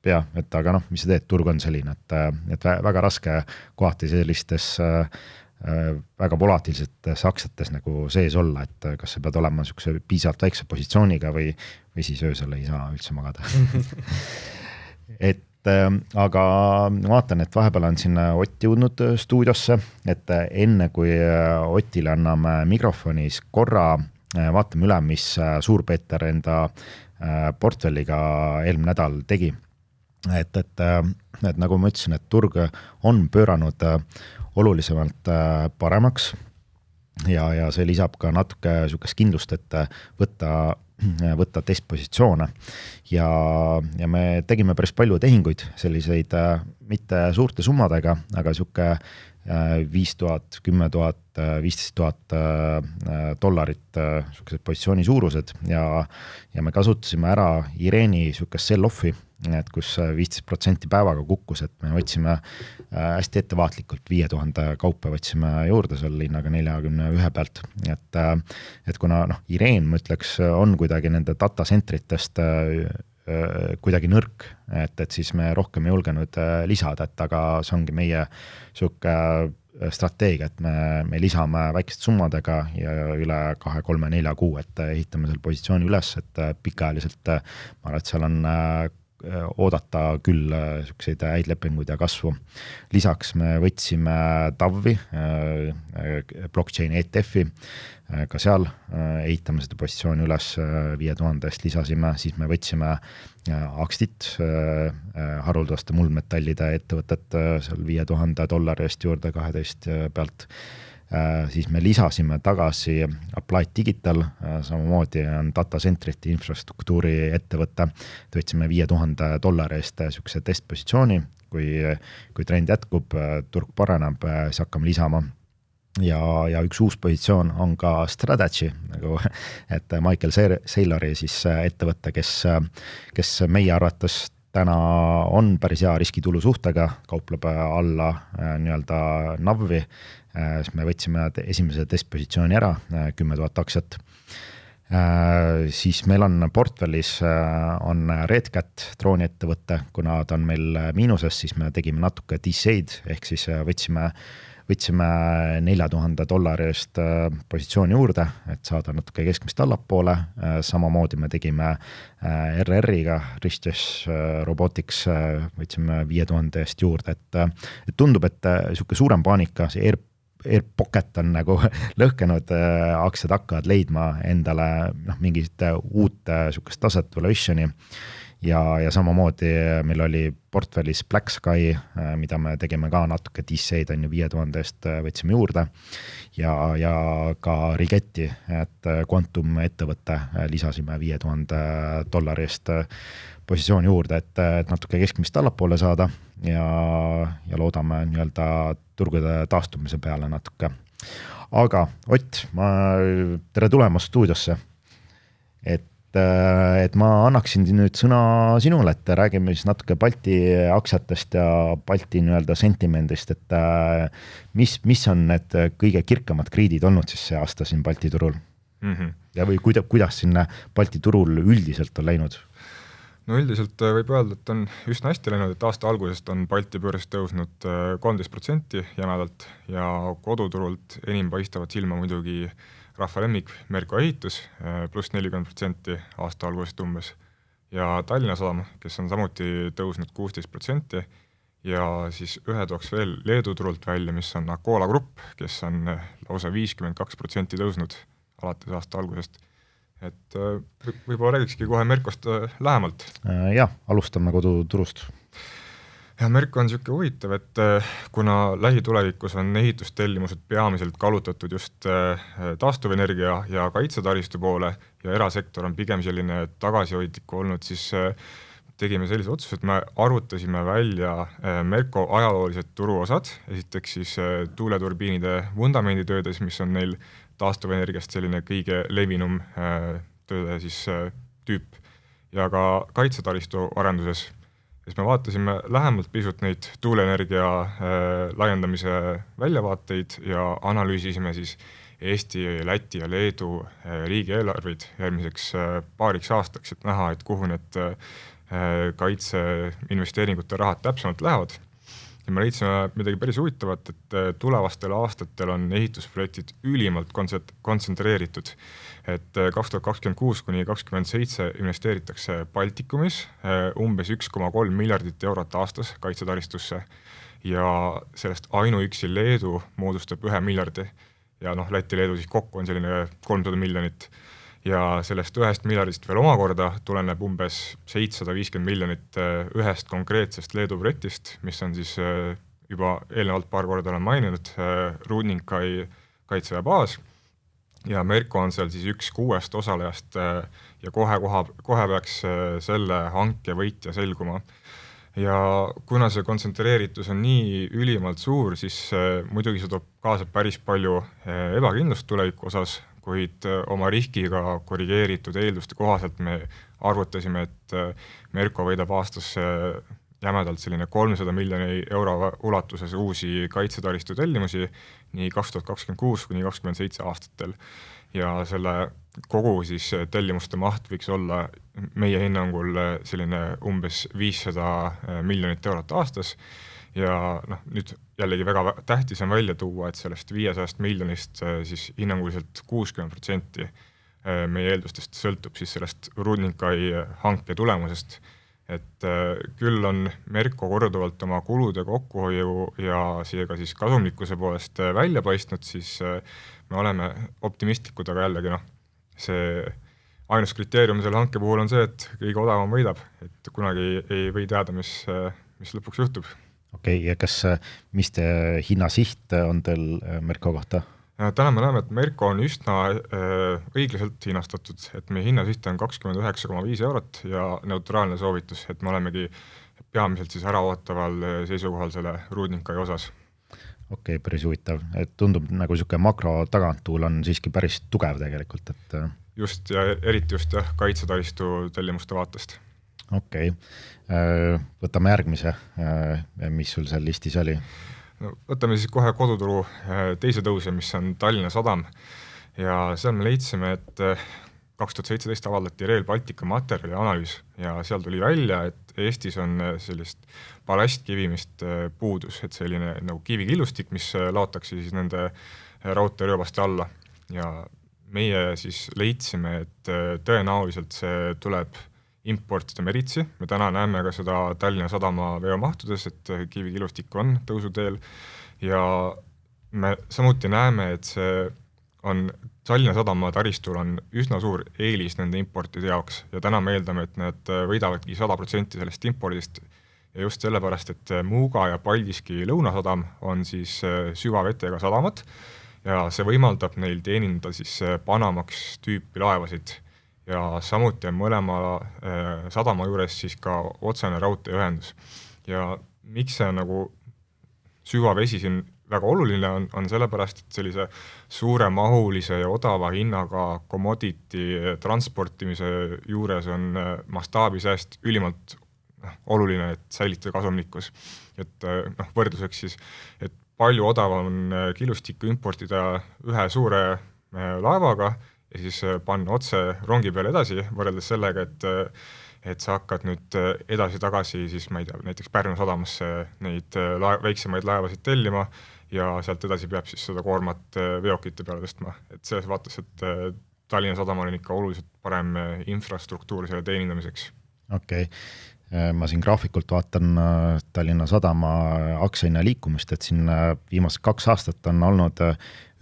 aga mis sa teed, turg on selline, et väga raske kohati sellistes väga volatiilsetes aktsiates nagu sees olla, et kas sa pead olema niisuguse piisavalt väikse positsiooniga või siis öösel ei saa üldse magada. Aga vaatan, et vahepeal on siin Ott jõudnud stuudiosse, et enne kui Otile anname mikrofonis korra, vaatame üle, mis Suur-Peeter enda portfelliga eelmine nädal tegi. Et nagu ma ütlesin, et turg on pööranud olulisemalt paremaks ja see lisab ka natuke niisugust kindlust, et võtta testpositsioone ja me tegime päris palju tehinguid, selliseid mitte suurte summadega, aga niisugune $5,000, $10,000, $15,000 sellised positsiooni suurused ja me kasutasime ära Ireeni sihukest sell-offi, et kus 15% päevaga kukkus, et me võtsime hästi ettevaatlikult 5,000 kaupa võtsime juurde seal hinnaga 41 pealt, et kuna Ireen, ma ütleks, on kuidagi nende datacentritest kuidagi nõrk, et siis me rohkem ei julgenud lisada, et aga see ongi meie sihuke strateegia, et me lisame väikeste summadega ja üle 2, 3, 4 kuu, et ehitame selle positsiooni üles, et pikaajaliselt ma arvan, et seal on oodata küll selliseid häid lepinguid ja kasvu. Lisaks me võtsime TAV-i, blockchain ETF-i, ka seal ehitame seda positsiooni üles 5,000 lisasime, siis me võtsime Axtit, haruldaste muldmetallide ettevõtet seal $5,000 eest juurde 12 pealt. Siis me lisasime tagasi Applied Digital, samamoodi on datacentrite infrastruktuuri ettevõte, võtsime $5,000 eest sihukese testpositsiooni, kui trend jätkub, turg paraneb, siis hakkame lisama. Ja üks uus positsioon on ka Strategy, nagu, et Michael Saylori siis ettevõte, kes meie arvates täna on päris hea riskitulu suhtega, kaupleb alla nii-öelda NAV-i, siis me võtsime esimese testpositsiooni ära, 10,000 aktsiat. Siis meil on portfellis on Redcat drooniettevõte, kuna ta on meil miinuses, siis me tegime natuke DC'd, ehk siis võtsime $4,000 eest positsiooni juurde, et saada natuke keskmist allapoole. Samamoodi me tegime RR-iga, Riches Robotics, võtsime 5,000 eest juurde, et tundub, et sihuke suurem paanika, see Air Pocket on nagu lõhkenud, aktsiad hakkavad leidma endale mingit uut sihukest taset valuationi. Ja samamoodi meil oli portfellis Black Sky, mida me tegime ka natuke DC-d on ju 5,000 eest võtsime juurde ja ka Rigetti, et Quantum ettevõtte lisasime $5,000 eest positsiooni juurde, et natuke keskmist allapoole saada ja loodame nii-öelda turgude taastumise peale natuke. Aga Ott, tere tulemast stuudiosse, et ma annaksin nüüd sõna sinule, et räägime siis natuke Balti aktsiatest ja Balti nii-öelda sentimendist, et mis on need kõige kirkamad kriidid olnud siis see aasta siin Balti turul? Ja või kuidas sinna Balti turul üldiselt on läinud? No üldiselt võib öelda, et on üsna hästi läinud, et aasta algusest on Balti börs tõusnud 13% jämedalt ja koduturult enim paistavad silma muidugi rahva lemmik Merko ehitus pluss 40% aasta algusest umbes ja Tallinna Sadam, kes on samuti tõusnud 16% ja siis ühe tooks veel Leedu turult välja, mis on Akola Grupp, kes on lausa 52% tõusnud alates aasta algusest. Et võib-olla räägikski kohe Merkost lähemalt. Jah, alustame koduturust. Ja Merko on siuke huvitav, et kuna lähitulevikus on ehitustellimused peamiselt kallutatud just taastuvenergia ja kaitsetaristu poole ja erasektor on pigem selline tagasihoidlik olnud, siis tegime sellise otsuse, et me arvutasime välja Merko ajaloolised turuosad, esiteks siis tuuleturbiinide vundamenditöödes, mis on neil taastuvenergiast selline kõige levinum tööde siis tüüp ja ka kaitsetaristu arenduses. Siis me vaatasime lähemalt pisut neid tuuleenergia laiendamise väljavaateid ja analüüsisime siis Eesti, Läti ja Leedu riigieelarveid järgmiseks paariks aastaks, et näha, et kuhu need kaitseinvesteeringute rahad täpsemalt lähevad. Ja me leidsime midagi päris huvitavat, et tulevastel aastatel on ehitusprojektid ülimalt kontsentreeritud. Et 2026 kuni 2027 investeeritakse Baltikumis umbes 1,3 miljardit eurot aastas kaitsetaristusse ja sellest ainuüksi Leedu moodustab 1 miljardi ja Läti Leedu siis kokku on selline 300 miljonit ja sellest 1 miljardist veel omakorda tuleneb umbes 750 miljonit ühest konkreetsest Leedu projektist, mis on siis juba eelnevalt paar korda olen maininud, Rudninkai kaitseväebaas ja Merko on seal siis 1 6 osalejast ja kohe peaks selle hanke võitja selguma. ja kuna see kontsentreeritus on nii ülimalt suur, siis muidugi see toob kaasa päris palju ebakindlust tuleviku osas, kuid oma riskiga korrigeeritud eelduste kohaselt me arvutasime, et Merko võidab aastas jämedalt selline 300 miljoni euro ulatuses uusi kaitsetaristu tellimusi nii 2026 kuni 2027 aastatel. Ja selle kogu siis tellimuste maht võiks olla meie hinnangul selline umbes 500 miljonit eurot aastas. Ja nüüd jällegi väga tähtis on välja tuua, et sellest 500 miljonist siis hinnanguliselt 60% meie eeldustest sõltub siis sellest Rudnikai hanke tulemusest. Et küll on Merko korduvalt oma kulude kokkuhoiu ja seega siis kasumlikkuse poolest välja paistnud, siis me oleme optimistlikud, aga jällegi see ainus kriteerium selle hanke puhul on see, et kõige odavam võidab, et kunagi ei või teada, mis lõpuks juhtub. Okei, ja mis te hinnasiht on teil Merko kohta? Täna me näeme, et Merko on üsna õiglaselt hinnastatud, et meie hinnasiht on 29,5 eurot ja neutraalne soovitus, et me olemegi peamiselt siis äraootaval seisukohal selle Rudnikai osas. Okei, päris huvitav. Et tundub nagu niisugune makro taganttuul on siiski päris tugev tegelikult. Et... Just ja eriti just kaitsetaristu tellimuste vaatest. Okei, võtame järgmise, mis sul seal listis oli? No, võtame siis kohe koduturu teise tõuse, mis on Tallinna Sadam ja seal me leidsime, et 2017 avaldati Rail Baltica materjali analüüs ja seal tuli välja, et Eestis on sellist ballastkivimist puudus, et selline nagu kivikillustik, mis laotakse siis nende raudteerööbaste alla ja meie siis leidsime, et tõenäoliselt see tuleb importida meritsi. Me täna näeme ka seda Tallinna Sadama veomahtudes, et kivikillustik on tõusuteel ja me samuti näeme, et see on Tallinna Sadama taristul on üsna suur eelis nende importide jaoks ja täna me eeldame, et nad võidavadki 100% sellest impordist ja just sellepärast, et Muuga ja Paldiski Lõunasadam on siis süvavetega sadamad ja see võimaldab neil teenindada siis Panamax tüüpi laevasid ja samuti on mõlema sadama juures siis ka otsene raudteeühendus. Ja miks see nagu süvavesi siin väga oluline on sellepärast, et sellise suuremahulise ja odava hinnaga commodity transportimise juures on mastaabisääst ülimalt oluline, et säilitada kasumlikkus. Et võrdluseks siis, et palju odavam on killustikku importida ühe suure laevaga ja siis panna otse rongi peale edasi, võrreldes sellega, et sa hakkad nüüd edasi-tagasi siis, ma ei tea, näiteks Pärnu sadamasse neid väiksemaid laevasid tellima ja sealt edasi peab siis seda koormat veokite peale tõstma. Et selles vaates, et Tallinna Sadama on ikka oluliselt parem infrastruktuur selle teenindamiseks. Okei. Ma siin graafikult vaatan Tallinna Sadama aktsiahinna liikumist, et siin viimased 2 aastat on olnud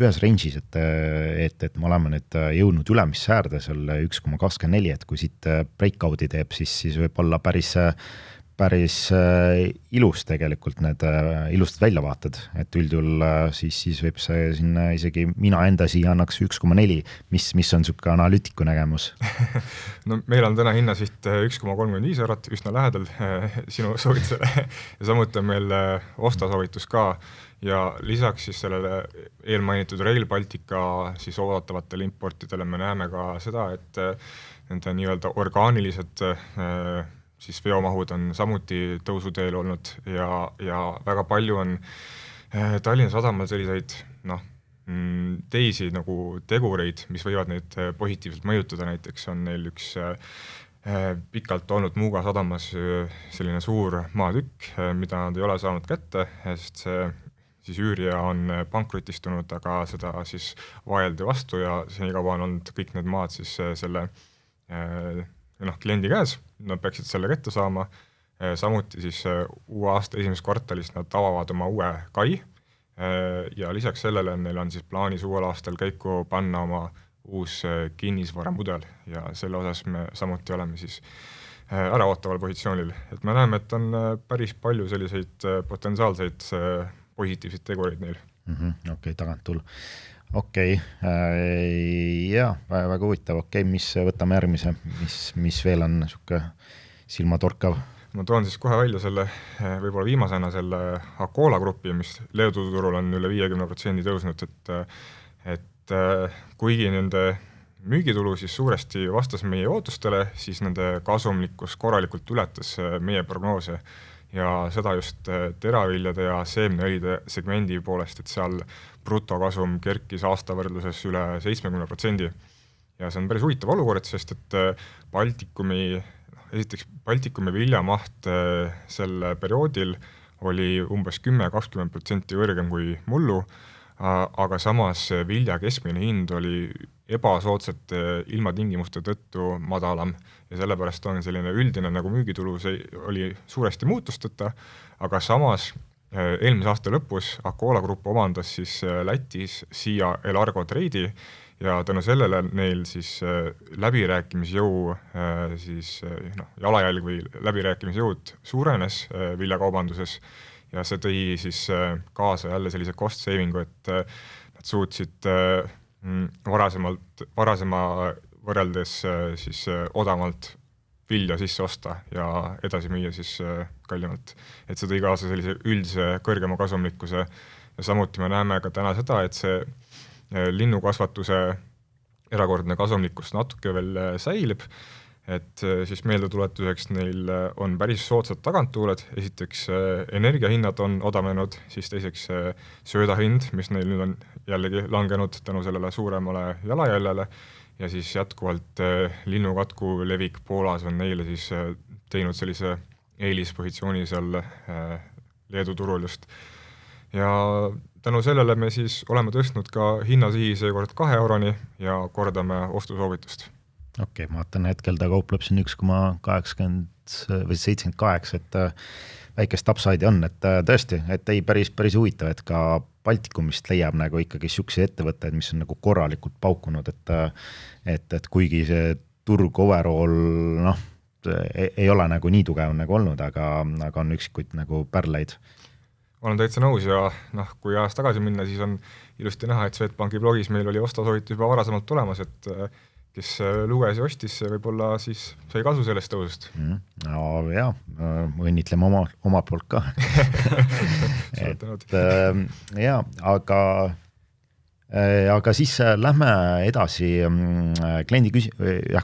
ühes range'is, et me oleme nüüd jõudnud ülemisse äärde seal 1,24, et kui siit breakout'i teeb, siis võib olla päris ilus tegelikult need ilusad väljavaated, et üldjuhul siis võib see sinna isegi mina enda siia annaks 1,4, mis on niisugune analüütiku nägemus? No meil on täna hinnasiht 1,35 eurot, üsna lähedal sinu soovitusele ja samuti on meil ostasoovitus ka ja lisaks siis sellele eelmainitud Rail Baltica siis oodatavatele importidele me näeme ka seda, et nende nii-öelda orgaanilised siis veomahud on samuti tõusuteel olnud ja väga palju on Tallinna Sadamal selliseid teisi nagu tegureid, mis võivad neid positiivselt mõjutada, näiteks on neil üks pikalt olnud Muuga sadamas selline suur maatükk, mida nad ei ole saanud kätte, sest see siis üürija on pankrotistunud, aga seda siis vaeldi vastu ja senikaua on olnud kõik need maad siis selle kliendi käes, nad peaksid selle kätte saama. Samuti siis uue aasta esimeses kvartalis nad avavad oma uue kai ja lisaks sellele neil on siis plaanis uuel aastal käiku panna oma uus kinnisvaramudel ja selle osas me samuti oleme siis äraootaval positsioonil. Et me näeme, et on päris palju selliseid potentsiaalseid positiivseid tegureid neil. Okei, taganttuul. Okei, jah, väga huvitav. Okei, mis võtame järgmise? Mis veel on niisugune silmatorkav? ma toon siis kohe välja selle võib-olla viimasena selle Akola grupi, mis Leedu turul on üle 50% tõusnud, et kuigi nende müügitulu siis suuresti vastas meie ootustele, siis nende kasumlikkus korralikult ületas meie prognoose ja seda just teraviljade ja seemneõlide segmendi poolest, et seal brutokasum kerkis aasta võrdluses üle 70%. Ja see on päris huvitav olukord, sest et Baltikumi viljamaht sel perioodil oli umbes 10-20% kõrgem kui mullu, aga samas vilja keskmine hind oli ebasoodsate ilmatingimuste tõttu madalam ja sellepärast on selline üldine nagu müügitulu, see oli suuresti muutusteta, aga samas eelmise aasta lõpus Akola grupp omandas siis Lätis Siia Elargo Trade'i ja tänu sellele neil siis läbirääkimisjõu jalajälg või läbirääkimisjõud suurenes viljakaubanduses ja see tõi siis kaasa jälle sellise cost savingu, et nad suutsid varasema võrreldes siis odavamalt vilja sisse osta ja edasi müüa siis kallimalt. Et see tõi kaasa sellise üldise kõrgema kasumlikkuse ja samuti me näeme ka täna seda, et see linnukasvatuse erakordne kasumlikkus natuke veel säilib, et siis meeldetuletuseks neil on päris soodsad taganttuuled, esiteks energiahinnad on odavnenud, siis teiseks söödahind, mis neil nüüd on jällegi langenud tänu sellele suuremale jalajäljele ja siis jätkuvalt linnukatku levik Poolas on neile siis teinud sellise eelispositsiooni seal Leedu turul just. Ja tänu sellele me siis oleme tõstnud ka hinnasihi seekord 2 euroni ja kordame ostusoovitust. Okei, ma vaatan hetkel ta kaupleb siin 1,80 või 78, et väikest upside'i on, et tõesti, et ei päris huvitav, et ka Baltikumist leiab nagu ikkagi siukseid ettevõtteid, mis on nagu korralikult paukunud, et kuigi see turg overall ei ole nagu nii tugev nagu olnud, aga on üksikuid nagu pärleid. Olen täitsa nõus ja kui ajas tagasi minna, siis on ilusti näha, et Swedbanki blogis meil oli ostasoovitus juba varasemalt tulemas, et kes luges ja ostis, võib-olla siis sai kasu sellest tõusust. No jaa, õnnitleme oma poolt ka. Jaa, aga siis lähme edasi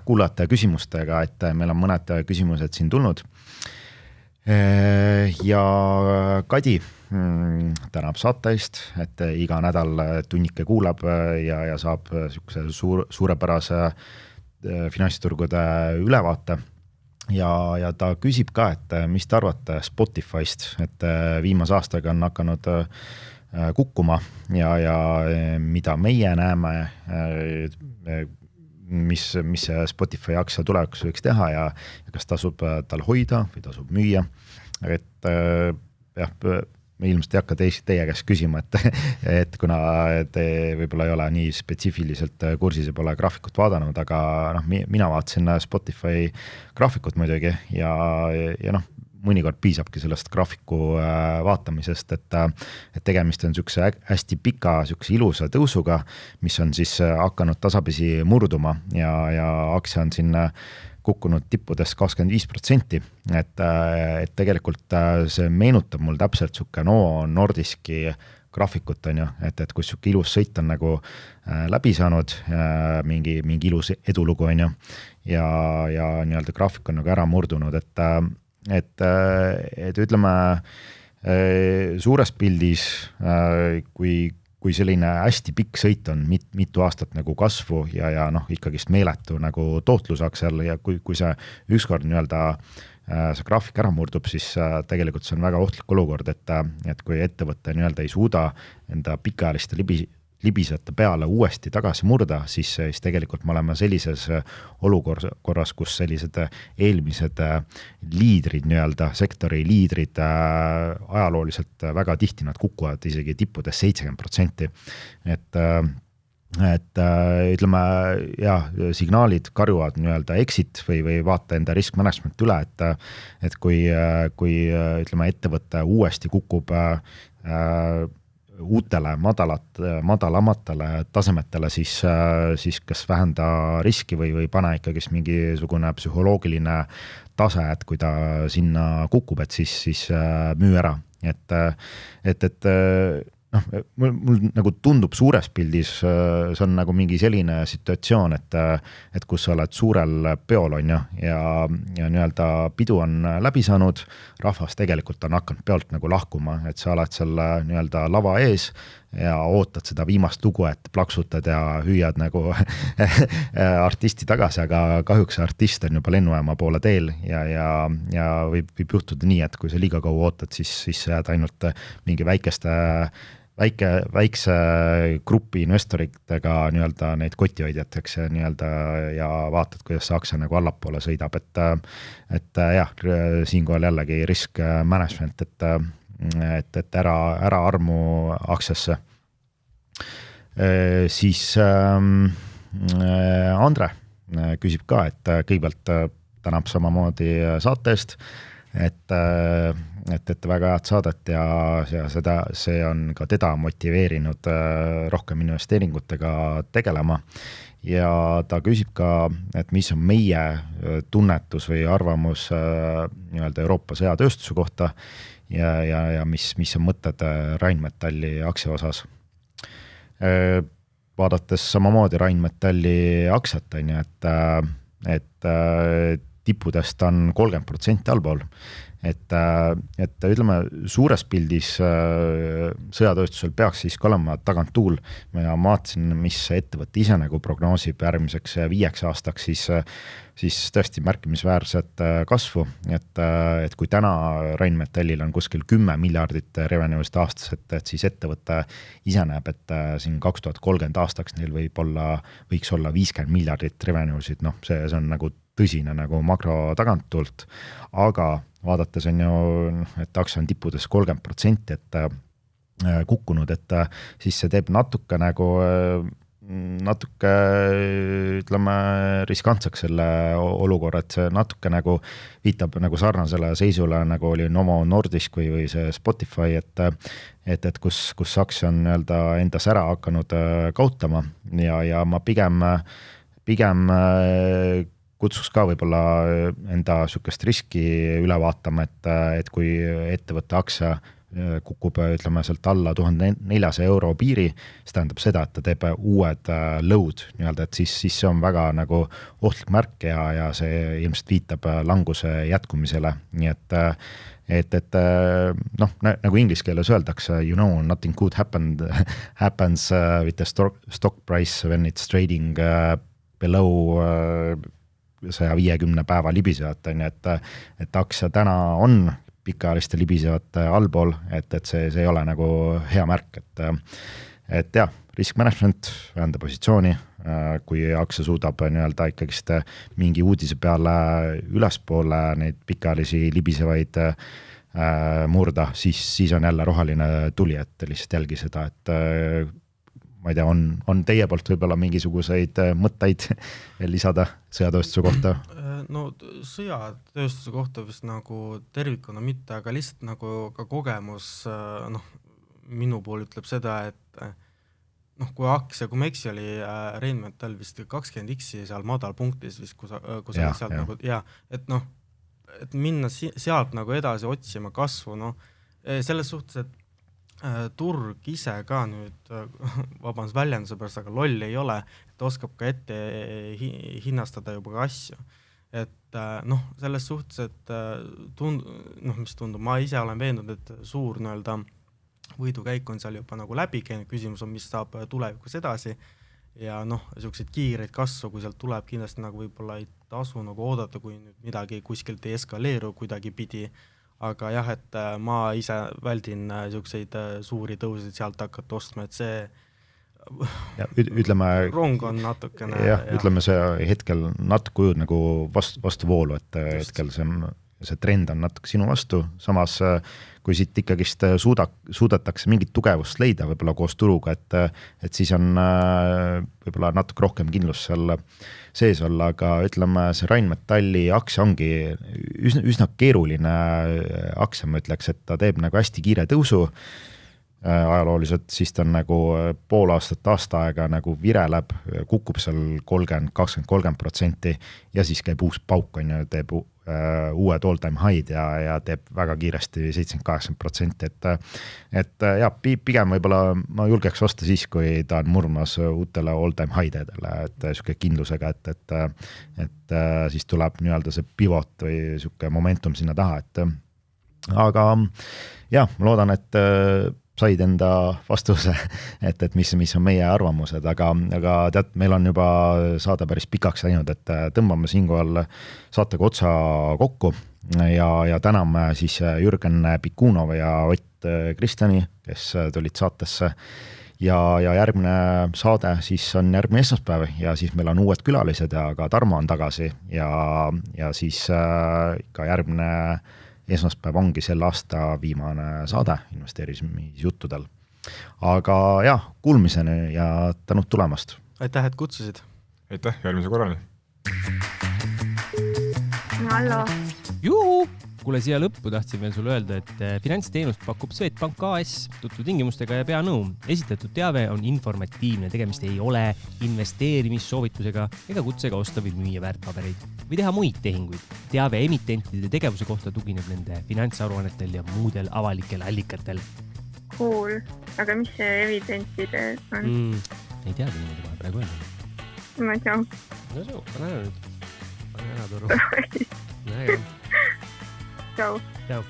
kuulajate küsimustega, et meil on mõned küsimused siin tulnud. Ja Kadi tänab saate eest, et iga nädal tunnike kuulab ja saab suurepärase finantsturgude ülevaate ja ta küsib ka, et mis te arvate Spotify'st, et viimase aastaga on hakanud kukkuma ja mida meie näeme, mis Spotify aktsia tulevikus võiks teha ja kas tasub tal hoida või tasub müüa, et me ilmselt ei hakka teie käest küsima, et kuna te võib-olla ei ole nii spetsiifiliselt kursis ja pole graafikut vaadanud, aga mina vaatasin Spotify graafikut muidugi ja mõnikord piisabki sellest graafiku vaatamisest, et tegemist on niisuguse hästi pika, niisuguse ilusa tõusuga, mis on siis hakanud tasapisi murduma ja aktsia on siin kukkunud tippudest 25%, et tegelikult see meenutab mul täpselt niisugune Novo Nordiski graafikut on ju, et kui niisugune ilus sõit on nagu läbi saanud, mingi ilus edulugu on ju, ja nii-öelda graafik on nagu ära murdunud, et ütleme suures pildis, kui selline hästi pikk sõit on mitu aastat nagu kasvu ja ikkagist meeletu nagu tootlusaksel ja kui see ükskord nii-öelda see graafik ära murdub, siis tegelikult see on väga ohtlik olukord, et kui ettevõte nii-öelda ei suuda enda pikaajaliste libisete peale uuesti tagasi murda, siis tegelikult me oleme sellises olukorras, kus sellised eelmised liidrid, nii-öelda sektori liidrid ajalooliselt väga tihti nad kukuvad isegi tippudes 70%. Et ütleme, signaalid karjuvad nii-öelda exit või vaata enda risk management üle, et kui ütleme, ettevõte uuesti kukub uutele madalamatele tasemetele, siis kas vähenda riski või pane ikkagi mingisugune psühholoogiline tase, et kui ta sinna kukub, et siis müü ära. Et mul nagu tundub suures pildis, see on nagu mingi selline situatsioon, et kus sa oled suurel peol on ja nii-öelda pidu on läbi saanud, rahvas tegelikult on hakanud peolt nagu lahkuma, et sa oled seal nii-öelda lava ees ja ootad seda viimast lugu, et plaksutad ja hüüad nagu artisti tagasi, aga kahjuks artist on juba lennujaama poole teel ja võib juhtuda nii, et kui sa liiga kaua ootad, siis jääd ainult mingi väikse grupi investoritega nii-öelda neid kotihoidjateks nii-öelda ja vaatad, kuidas see aktsia nagu allapoole sõidab, et jah, siinkohal jällegi risk management, et ära armu aktsiasse. Siis Andre küsib ka, et kõigepealt tänab samamoodi saate eest, et väga head saadet ja see on ka teda motiveerinud rohkem investeeringutega tegelema. Ja ta küsib ka, et mis on meie tunnetus või arvamus nii-öelda Euroopa sõjatööstuse kohta ja mis on mõtted Rheinmetalli aktsia osas. Vaadates samamoodi Rheinmetalli aktsiat on ju, et tippudest on 30% allpool. Et ütleme, suures pildis sõjatööstusel peaks siis olema tagant tuul. Ma vaatasin, mis ettevõtte ise nagu prognoosib järgmiseks 5 aastaks, siis tõesti märkimisväärset kasvu. Et kui täna Rheinmetallil on kuskil 10 miljardit revenue'st aastas, et siis ettevõte ise näeb, et siin 2030 aastaks neil võiks olla 50 miljardit revenue'sid. See on nagu tõsine nagu makro tagantult, aga vaadates on ju, et aktsia on tippudes 30%, et kukkunud, et siis see teeb natuke ütleme riskantseks selle olukorra, et see natuke nagu viitab nagu sarnasele seisule, nagu oli Novo Nordisk või see Spotify, et kus aktsia on nii-öelda endas ära hakanud kaotama ja ma pigem kutsuks ka võib-olla enda sükest riski üle vaatama, et kui ettevõtte aktsia kukub, ütleme, sealt alla 1400 euro piiri, see tähendab seda, et ta teeb uued lõud, nii-öelda, et siis see on väga nagu ohtlik märk ja see ilmselt viitab languse jätkumisele, nii et nagu inglise keeles öeldakse, you know, nothing good happens with the stock price when it's trading below 150 päeva libisejat, et aktsia täna on pikaajaliste libisejate allpool, et see ei ole nagu hea märk, et jah, risk management, vähenda positsiooni, kui aktsia suudab nii-öelda ikkagist mingi uudise peale ülespoole neid pikaajalisi libisevaid murda, siis on jälle roheline tuli, et lihtsalt jälgi seda, et ma ei tea, on teie poolt võib-olla mingisuguseid mõtteid lisada sõjatööstuse kohta? No sõjatööstuse kohta vist nagu tervikuna mitte, aga lihtsalt nagu ka kogemus minu pool ütleb seda, et kui aktsia, kui ma eksi, oli Rheinmetall vist 20x seal madal punktis vist, kus sealt nagu, et minna sealt nagu edasi otsima kasvu, selles suhtes, et turg ise ka nüüd, vabandust väljenduse pärast, aga loll ei ole, et oskab ka ette hinnastada juba ka asju. Et selles suhtes, et mis tundub, ma ise olen veennud, et suur nii-öelda võidukäik on seal juba nagu läbi käinud, küsimus on, mis saab tulevikus edasi ja selliseid kiireid kasvu, kui sealt tuleb kindlasti nagu võib-olla ei tasu nagu oodata, kui nüüd midagi kuskilt ei eskaleeru kuidagi pidi, aga jah, et ma ise väldin selliseid suuri tõusid sealt hakata ostma, et see ütleme, rong on natukene. Ütleme see hetkel natuke ujud nagu vastuvoolu, et hetkel see trend on natuke sinu vastu, samas kui siit ikkagist suudetakse mingit tugevust leida võib-olla koos turuga, et siis on võib-olla natuke rohkem kindlus seal sees olla, aga ütleme, see Rheinmetalli aktsia ongi üsna keeruline aktsia, ma ütleks, et ta teeb nagu hästi kiire tõusu, ajalooliselt, siis ta on nagu pool aastat, aasta aega nagu vireleb, kukub seal 20-30% ja siis käib uus pauk, on ju, teeb uued all-time high'd ja teeb väga kiiresti 70-80%, et ja pigem võib-olla ma julgeks osta siis, kui ta on murmas uutele all-time high'dele, et siuke kindlusega, et siis tuleb nii-öelda see pivot või siuke momentum sinna taha, aga jah, ma loodan, et said enda vastuse, et mis on meie arvamused, aga tead, meil on juba saade päris pikaks läinud, et tõmbame siinkohal saatega otsa kokku ja täname siis Jürgen Pikunov ja Ott Kristjani, kes tulid saatesse ja järgmine saade siis on järgmine esmaspäev ja siis meil on uued külalised ja ka Tarmo on tagasi ja siis ka järgmine esmaspäev ongi selle aasta viimane saade investeerimisjuttudel. Aga jah, kuulmiseni ja tänud tulemast. Aitäh, et kutsusid. Aitäh, järgmise korrani. Hallo. Juhu! Kuule, siia lõppu tahtsin veel sulle öelda, et finantsteenust pakub Swedbank AS tutvu tingimustega ja pea nõu. Esitatud teave on informatiivne, tegemist ei ole investeerimissoovitusega ega kutsega osta või müüa väärtpabereid või teha muid tehinguid. Teave emitentide tegevuse kohta tugineb nende finantsaruannetel ja muudel avalikel allikatel. Cool. Aga mis see evidentide on? Ei teagi niimoodi vahe praegu öelda. Ma ei tea. No see, pane ära nüüd. Pane ära toru. Näe. Ciao. Ciao.